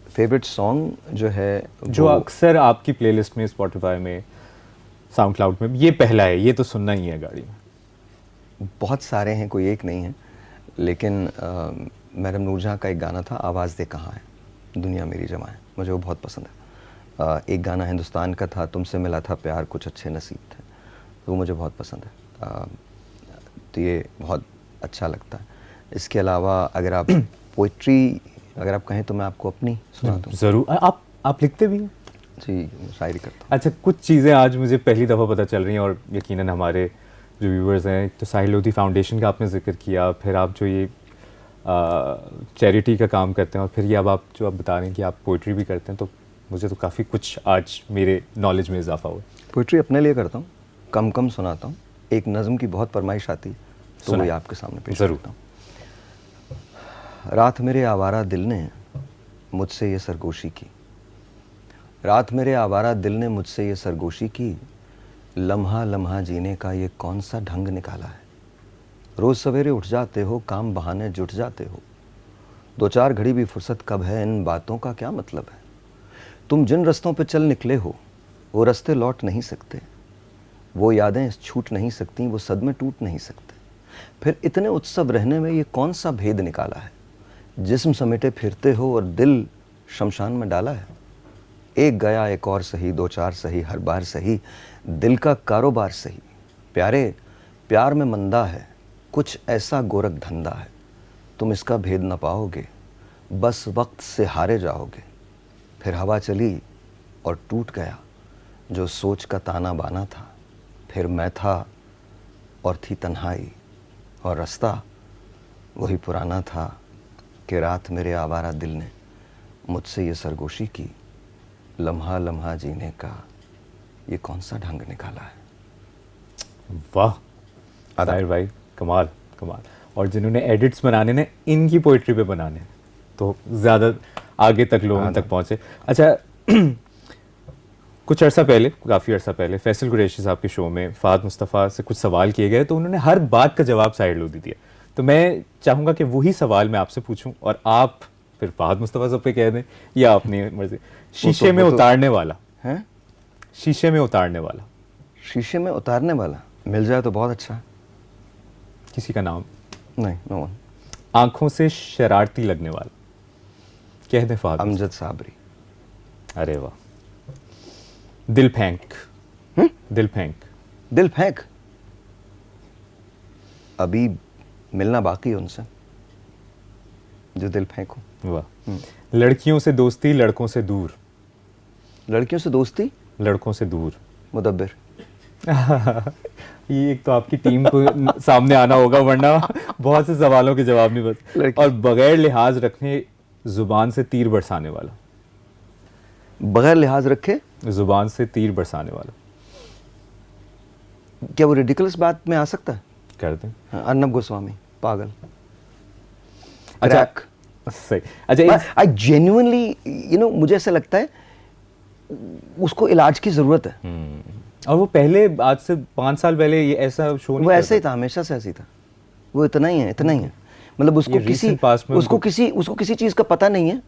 फेवरेट सॉन्ग जो है जो अक्सर आपकी प्लेलिस्ट में, स्पॉटिफाई में, साउंड क्लाउड में, ये पहला है, ये तो सुनना ही है गाड़ी में। बहुत सारे हैं, कोई एक नहीं है, लेकिन मैडम नूरजहां का एक गाना था, आवाज़ दे कहाँ है, दुनिया मेरी जमा है, मुझे वो बहुत पसंद है। एक गाना हिंदुस्तान का था, तुमसे मिला था प्यार कुछ अच्छे नसीब थे, तो वो मुझे बहुत पसंद है। तो ये बहुत अच्छा लगता है। इसके अलावा अगर आप पोइट्री अगर आप कहें तो मैं आपको अपनी सुनाता हूँ। ज़रूर। आप लिखते भी हैं? जी, शायरी करता हूँ। अच्छा, कुछ चीज़ें आज मुझे पहली दफ़ा पता चल रही हैं, और यकीनन हमारे जो व्यूवर्स हैं, तो साहिल लोधी फाउंडेशन का आपने जिक्र किया, फिर आप जो ये चैरिटी का काम करते हैं, और फिर ये अब आप जो बता रहे हैं कि आप पोइट्री भी करते हैं, तो मुझे तो काफ़ी कुछ आज मेरे नॉलेज में इजाफा हुआ। पोइट्री अपने लिए करता हूँ, कम कम सुनाता हूँ। एक नज़म की बहुत फरमाइश आती तो वही आपके सामने पेश करता हूँ। रात मेरे आवारा दिल ने मुझसे ये सरगोशी की, रात मेरे आवारा दिल ने मुझसे ये सरगोशी की, लम्हा लम्हा जीने का ये कौन सा ढंग निकाला है। रोज़ सवेरे उठ जाते हो, काम बहाने जुट जाते हो, दो चार घड़ी भी फुर्सत कब है, इन बातों का क्या मतलब है। तुम जिन रस्तों पे चल निकले हो वो रास्ते लौट नहीं सकते, वो यादें छूट नहीं सकती, वो सदमे टूट नहीं सकते। फिर इतने उत्सव रहने में ये कौन सा भेद निकाला है, जिस्म समेटे फिरते हो और दिल शमशान में डाला है। एक गया एक और सही, दो चार सही, हर बार सही, दिल का कारोबार सही। प्यारे प्यार में मंदा है, कुछ ऐसा गोरख धंधा है, तुम इसका भेद न पाओगे, बस वक्त से हारे जाओगे। फिर हवा चली और टूट गया जो सोच का ताना बाना था, फिर मैं था और थी तन्हाई, और रास्ता वही पुराना था कि रात मेरे आवारा दिल ने मुझसे ये सरगोशी की, लम्हा लम्हा जीने का ये कौन सा ढंग निकाला है। वाह साहिर भाई, कमाल कमाल। और जिन्होंने एडिट्स बनाने ने इनकी पोइट्री पे बनाने, तो ज़्यादा आगे तक लोगों तक पहुँचे। अच्छा, कुछ अर्सा पहले, काफ़ी अर्सा पहले, फैसल कुरैशी साहब के शो में फहद मुस्तफ़ा से कुछ सवाल किए गए, तो उन्होंने हर बात का जवाब साहिल लोधी दिया। तो मैं चाहूँगा कि वही सवाल मैं आपसे पूछूं, और आप फिर फहद मुस्तफ़ा साहब पे कह दें, या अपनी मर्जी। शीशे में उतारने वाला है, शीशे में उतारने वाला, शीशे में उतारने वाला मिल जाए तो बहुत अच्छा है। किसी का नाम नहीं, नो वन। आंखों से शरारती लगने वाला, कह दें फहद अमजद साबरी। अरे वाह। दिल फेंक, दिल फेंक, दिल फेंक, अभी मिलना बाकी है उनसे, जो दिल फेंकूं। वाह। लड़कियों से दोस्ती, लड़कों से दूर। लड़कियों से दोस्ती, लड़कों से दूर। मुदब्बिर। ये एक तो आपकी टीम को सामने आना होगा, वरना बहुत से सवालों के जवाब नहीं बच। और बगैर लिहाज रखने जुबान से तीर बरसाने वाला। बगैर लिहाज रखे जुबान से तीर बरसाने वाला। क्या वो रिडिकुलस बात में आ सकता है? कर दें। हाँ, अर्नब गोस्वामी, पागल। अच्छा, क्रैक। सही। अच्छा, आई जेन्युइनली, यू नो, मुझे ऐसा लगता है उसको इलाज की जरूरत है। और वो पहले, आज से 5 साल पहले ये ऐसा शो नहीं वो ऐसे ही करता था, हमेशा से ऐसे ही था। वो इतना ही है, इतना ही है। मतलब उसको ये किसी recent past में उसको किसी चीज का पता नहीं है,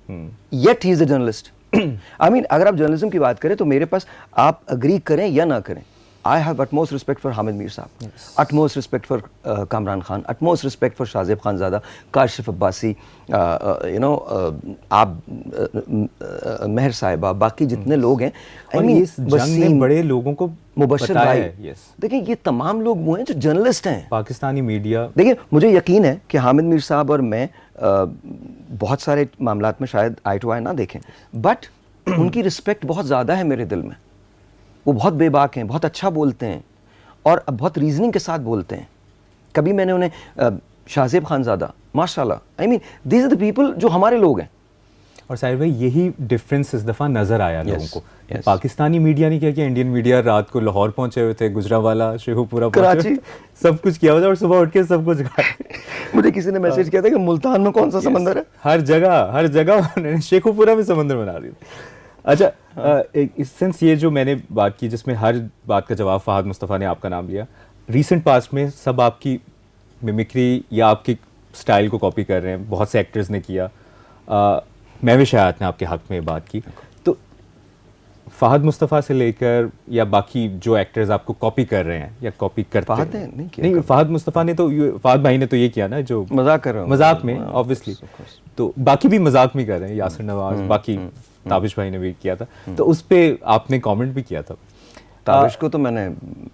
yet he is a journalist. I mean, अगर आप जर्नलिज्म की बात करें तो मेरे पास, आप अग्री करें या ना करें, I have utmost respect for Hamid Mir Saab, utmost respect for Kamran Khan, utmost respect for Shahzeb Khanzada, Kashif Abbasi, आप मेहर साहिबा, बाकी जितने लोग हैं, और इस जंग ने बड़े लोगों को मुबश्शिर बताया भाई, है। यस, देखिए ये तमाम लोग वो हैं जो जर्नलिस्ट हैं। पाकिस्तानी मीडिया, देखिए मुझे यकीन है कि हामिद मीर साहब और मैं बहुत सारे मामलात में शायद आई टू आई ना देखें, बट उनकी रिस्पेक्ट बहुत ज़्यादा है मेरे दिल में। वो बहुत बेबाक हैं, बहुत अच्छा बोलते हैं और बहुत रीजनिंग के साथ बोलते हैं। कभी मैंने उन्हें शाहजेब खानज़ादा, माशाल्लाह, I mean these are the people जो हमारे लोग हैं। और साहिर भाई, यही डिफरेंस इस दफ़ा नज़र आया लोगों को। yes. पाकिस्तानी मीडिया ने क्या किया, इंडियन मीडिया रात को लाहौर पहुंचे हुए थे, गुजरावाला, शेखुपुरा, कराची, सब कुछ किया हुआ था और सुबह उठ के सब कुछ मुझे किसी ने मैसेज किया था कि मुल्तान में कौन सा समंदर है। हर जगह उन्होंने शेखुपुरा में समंदर बना दिया। अच्छा, एक इस सेंस ये जो मैंने बात की, जिसमें हर बात का जवाब फहद मुस्तफ़ा ने आपका नाम लिया, रीसेंट पास्ट में सब आपकी मिमिक्री या आपकी स्टाइल को कॉपी कर रहे हैं, बहुत से एक्टर्स ने किया। महविश हयात ने आपके हक में बात की, तो फहद मुस्तफ़ा से लेकर या बाकी जो एक्टर्स आपको कॉपी कर रहे हैं या कॉपी करते फहद हैं, ने नहीं किया, नहीं फहद मुस्तफ़ा ने तो, फहद भाई ने तो ये किया ना, जो मजाक कर रहा हूं, मजाक में ऑब्वियसली, तो बाकी भी मजाक में कर रहे हैं, यासिर नवाज, बाकी ताबिश भाई ने भी किया था, तो उस पे आपने कमेंट भी किया था। ताबिश को तो मैंने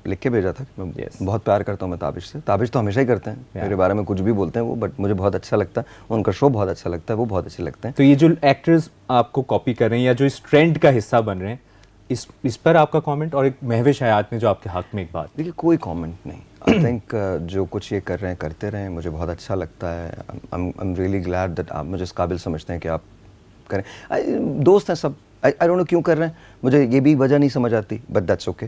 लिख के भेजा था, मैं बहुत प्यार करता हूँ मैं ताबिश से। ताबिश तो हमेशा ही करते हैं, मेरे बारे में कुछ भी बोलते हैं वो, बट मुझे बहुत अच्छा लगता है, उनका शो बहुत अच्छा लगता है, वो बहुत अच्छे लगते हैं। तो ये जो एक्टर्स आपको कॉपी कर रहे हैं या जो इस ट्रेंड का हिस्सा बन रहे हैं, इस पर आपका कमेंट, और एक महविश हयात ने जो आपके हक में एक बात। देखिए कोई कमेंट नहीं, आई थिंक जो कुछ ये कर रहे हैं करते रहें, मुझे बहुत अच्छा लगता है। I am really glad that आप मुझे इस काबिल समझते हैं कि आप करें। दोस्त हैं सब, आई डोंट नो क्यों कर रहे हैं, मुझे ये भी वजह नहीं समझ आती, बट दैट्स ओके।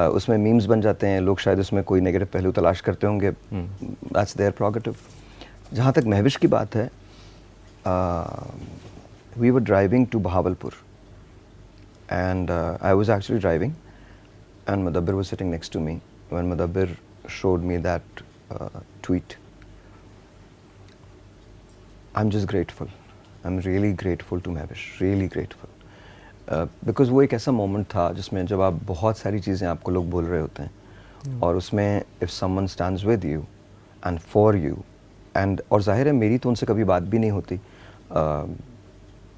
उसमें मीम्स बन जाते हैं, लोग शायद उसमें कोई नेगेटिव पहलू तलाश करते होंगे, दैट्स देयर प्रोगेटिव। जहाँ तक महविश की बात है, we were driving to Bahawalpur and I was actually driving and Mudabbir was sitting next to me when Mudabbir showed me that tweet. I'm just grateful. I'm really grateful to Mahwish, really grateful. Because वो एक ऐसा moment था जिसमें जब आप बहुत सारी चीज़ें आपको लोग बोल रहे होते हैं और उसमें if someone stands with you and for you and, और जाहिर है मेरी तो उनसे कभी बात भी नहीं होती,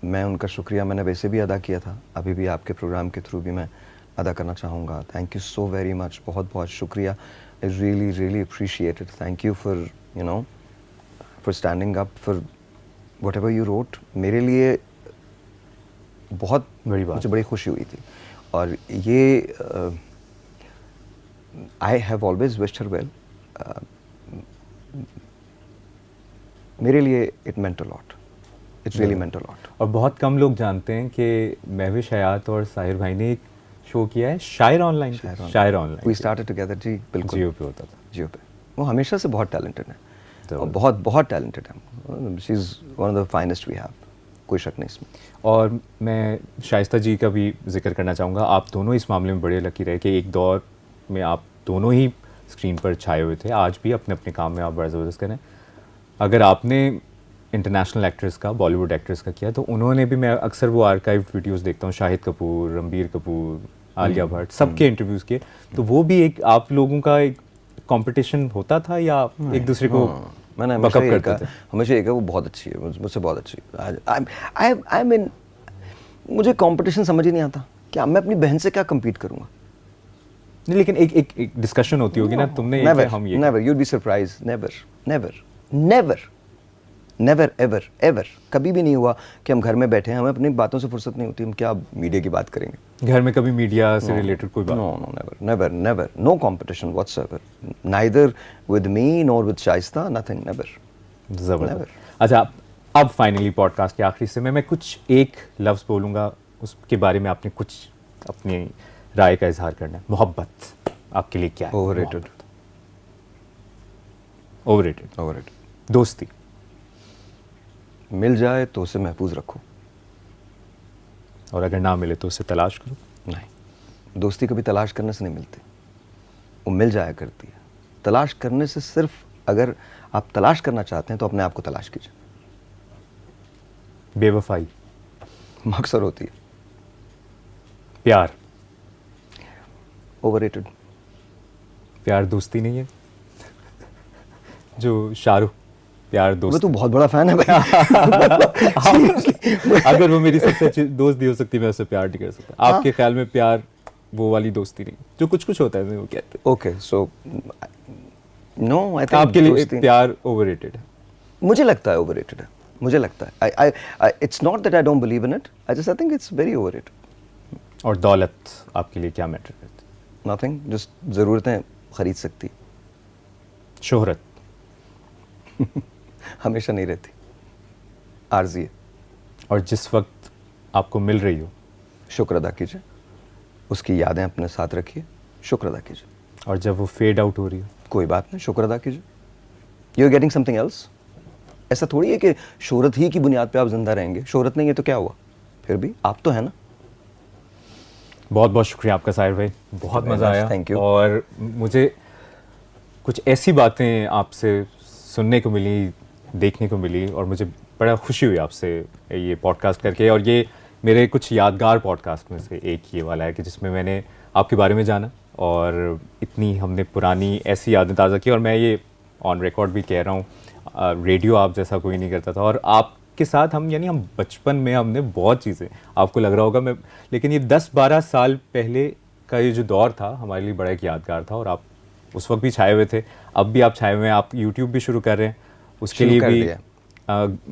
मैं उनका शुक्रिया मैंने वैसे भी अदा किया था, अभी भी आपके प्रोग्राम के थ्रू भी मैं अदा करना चाहूँगा। Thank you so very much, बहुत बहुत शुक्रिया। I really really appreciate it. Thank you for you know for standing up for what ever you wrote. मेरे लिए बहुत बड़ी बात, मुझे बड़ी खुशी हुई थी और ये आई have always wished her well. मेरे लिए it meant a lot, it's really meant a lot. और बहुत कम लोग जानते हैं कि महविश हयात और साहिर भाई ने एक शो किया है, शायर ऑनलाइन। शायर ऑनलाइन वी स्टार्टेड टुगेदर जी, बिल्कुल जियो पे होता था। जियो पे। वो हमेशा से बहुत टैलेंटेड है तो और बहुत बहुत टैलेंटेड है। She is one of the finest we have, कोई शक नहीं इसमें। और मैं शाइस्ता जी का भी जिक्र करना चाहूँगा, आप दोनों इस मामले में बड़े लकी रहे कि एक दौर में आप दोनों ही स्क्रीन पर छाए हुए थे, आज भी अपने अपने काम में आप बड़ा ज़बरदस्त करें। अगर आपने इंटरनेशनल एक्ट्रेस का, बॉलीवुड एक्ट्रेस का किया, तो उन्होंने भी, मैं अक्सर वो आर्काइव वीडियोस देखता हूँ, शाहिद कपूर, रणबीर कपूर, आलिया भट्ट, सबके इंटरव्यूज़ किए, तो वो भी एक आप लोगों का एक कंपटीशन होता था या एक दूसरे को मैंने बकअप करते थे? हमेशा ये कहा वो बहुत अच्छी है, मुझसे बहुत अच्छी है। आई मीन मुझे कंपटीशन समझ ही नहीं आता, क्या मैं अपनी बहन से क्या कम्पीट करूँगा? नहीं, लेकिन एक डिस्कशन होती होगी ना, तुमने ये नेवर, हम ये never, you'd be surprised, never never never. Never ever ever कभी भी नहीं हुआ कि हम घर में बैठे हैं, हमें अपनी बातों से फुर्सत नहीं होती, हम क्या मीडिया की बात करेंगे। घर में कभी मीडिया से रिलेटेड कोई बात? No no never never never, no competition whatsoever, neither with me nor with Shaista, nothing, never. जबरदस्त। अच्छा, अब फाइनली पॉडकास्ट के आखिरी से मैं कुछ एक लफ्ज़ बोलूँगा, उसके बारे में आपने कुछ अपनी राय का इजहार करना है। मोहब्बत आपके लिए क्या है? ओवररेटेड। ओवररेटेड। ओवररेटेड। दोस्ती मिल जाए तो उसे महफूज रखो, और अगर ना मिले तो उसे तलाश करो। नहीं, दोस्ती कभी तलाश करने से नहीं मिलती, वो मिल जाया करती है। तलाश करने से सिर्फ, अगर आप तलाश करना चाहते हैं तो अपने आप को तलाश कीजिए। बेवफाई, अक्सर होती है। प्यार, ओवररेटेड। प्यार दोस्ती नहीं है। जो शाहरुख प्यार वो दोस्त, तो बहुत बड़ा फैन है भाई। अगर वो मेरी सबसे अच्छी दोस्त भी हो सकती, मैं उससे प्यार नहीं कर सकता। आपके ख्याल में प्यार वो वाली दोस्ती नहीं, जो कुछ कुछ होता है, मैं वो कहते हैं। Okay, so no, I think आपके लिए प्यार ओवररेटेड है? मुझे लगता है ओवररेटेड है, मुझे लगता है। I it's not that I don't believe in it, I think it's very overrated. और दौलत आपके लिए क्या मैटर करती है? नथिंग, जस्ट ज़रूरतें खरीद सकती, शोहरत हमेशा नहीं रहती, आर्जी है। और जिस वक्त आपको मिल रही हो, शुक्र अदा कीजिए, उसकी यादें अपने साथ रखिए, शुक्र अदा कीजिए। और जब वो फेड आउट हो रही हो, कोई बात नहीं, शुक्र अदा कीजिए, you are getting something else. ऐसा थोड़ी है कि शोहरत ही की बुनियाद पे आप जिंदा रहेंगे, शोहरत नहीं है तो क्या हुआ, फिर भी आप तो है ना। बहुत बहुत शुक्रिया आपका साहिर भाई, बहुत Very मज़ा much, आया। thank you. और मुझे कुछ ऐसी बातें आपसे सुनने को मिली, देखने को मिली, और मुझे बड़ा खुशी हुई आपसे ये पॉडकास्ट करके। और ये मेरे कुछ यादगार पॉडकास्ट में से एक ये वाला है कि जिसमें मैंने आपके बारे में जाना, और इतनी हमने पुरानी ऐसी यादें ताज़ा की। और मैं ये ऑन रिकॉर्ड भी कह रहा हूँ, रेडियो आप जैसा कोई नहीं करता था, और आपके साथ हम बचपन में हमने बहुत चीज़ें, आपको लग रहा होगा मैं, लेकिन ये 10-12 साल पहले का ये जो दौर था हमारे लिए बड़ा एक यादगार था। और आप उस वक्त भी छाए हुए थे, अब भी आप छाए हुए हैं। आप यूट्यूब भी शुरू कर रहे हैं, उसके लिए भी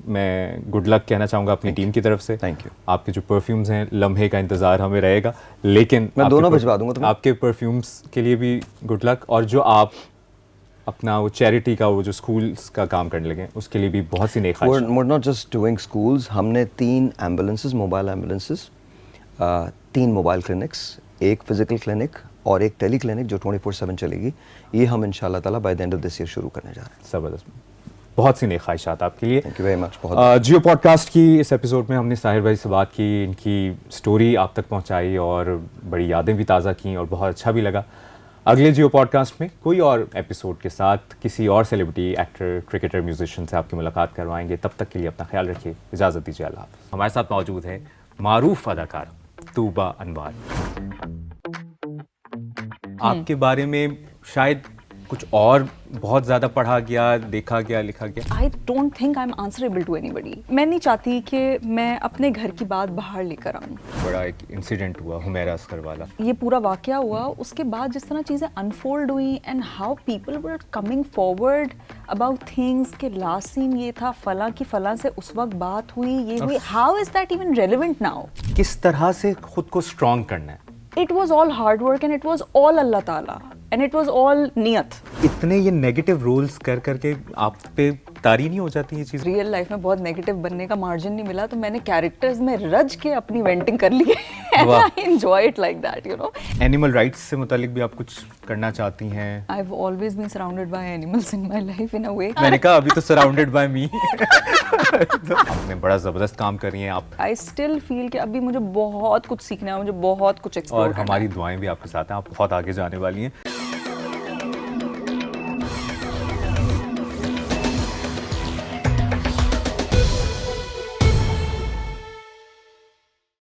मैं गुड लक कहना चाहूँगा अपनी टीम की तरफ से। Thank you. आपके जो परफ्यूम्स हैं, लम्हे का इंतज़ार हमें रहेगा, लेकिन मैं दोनों भिजवा दूंगा तुम्हें। आपके परफ्यूम्स के लिए भी गुड लक। और जो आप अपना वो चैरिटी का, वो जो स्कूल्स का काम करने लगे, उसके लिए भी बहुत सी नेक ख्वाहिश। We're not just doing schools, हमने 3 ambulances, mobile ambulances, 3 mobile clinics, एक फिजिकल क्लिनिक और एक टेली क्लिनिक जो 24/7 चलेगी। ये हम इंशाल्लाह ताला by the end of this year शुरू करने जा रहे हैं। ज़बरदस्त, बहुत सी नेक ख्वाहिशात आपके लिए। Thank you very much. बहुत जियो पॉडकास्ट की इस एपिसोड में हमने साहिर भाई से बात की, इनकी स्टोरी आप तक पहुंचाई, और बड़ी यादें भी ताज़ा की, और बहुत अच्छा भी लगा। अगले जियो पॉडकास्ट में कोई और एपिसोड के साथ किसी और सेलिब्रिटी, एक्टर, क्रिकेटर, म्यूजिशियन से आपकी मुलाकात करवाएंगे। तब तक के लिए अपना ख्याल रखिए, इजाज़त दीजिए, अल्लाह हाफ़िज़। हमारे साथ मौजूद है मारूफ अदाकार तूबा अनवर। आपके बारे में शायद कुछ और बहुत ज़्यादा पढ़ा गया, देखा गया, लिखा गया। I don't think I am answerable to anybody. मैं नहीं चाहती कि मैं अपने घर की बात बाहर लेकर आऊँ। बड़ा एक इंसिडेंट हुआ हुमैरा अस्कर वाला, ये पूरा वाकया हुआ, उसके बाद जिस तरह चीज़ें अनफोल्ड हुई and how people were coming forward about things के लास्ट सीन ये था, फला की फला से उस वक्त बात हुई, ये हुई, how is that even relevant now? किस तरह से खुद को स्ट्रॉन्ग करना है। It was all hard work and it was all Allah Taala and it was all नियत। इतने ये नेगेटिव रोल्स कर करके आप पे तारी नहीं हो जाती ये चीज़? रियल लाइफ में बहुत नेगेटिव बनने का मार्जिन नहीं मिला, तो मैंने कैरेक्टर्स में रज के अपनी वेंटिंग कर ली and I enjoy it like that, you know. Animal rights से मुतालिक भी आप कुछ करना चाहती हैं? I have always been surrounded by animals in my life in a way. मैंने कहा अभी तो सराउंडेड बाय मी। आपने बड़ा ज़बरदस्त काम कर रही हैं आप, आई स्टिल फील कि अभी मुझे बहुत कुछ सीखना है, मुझे बहुत कुछ एक्सप्लोर और करना है। हमारी दुआएं भी आपके साथ हैं, आप बहुत आगे जाने वाली हैं।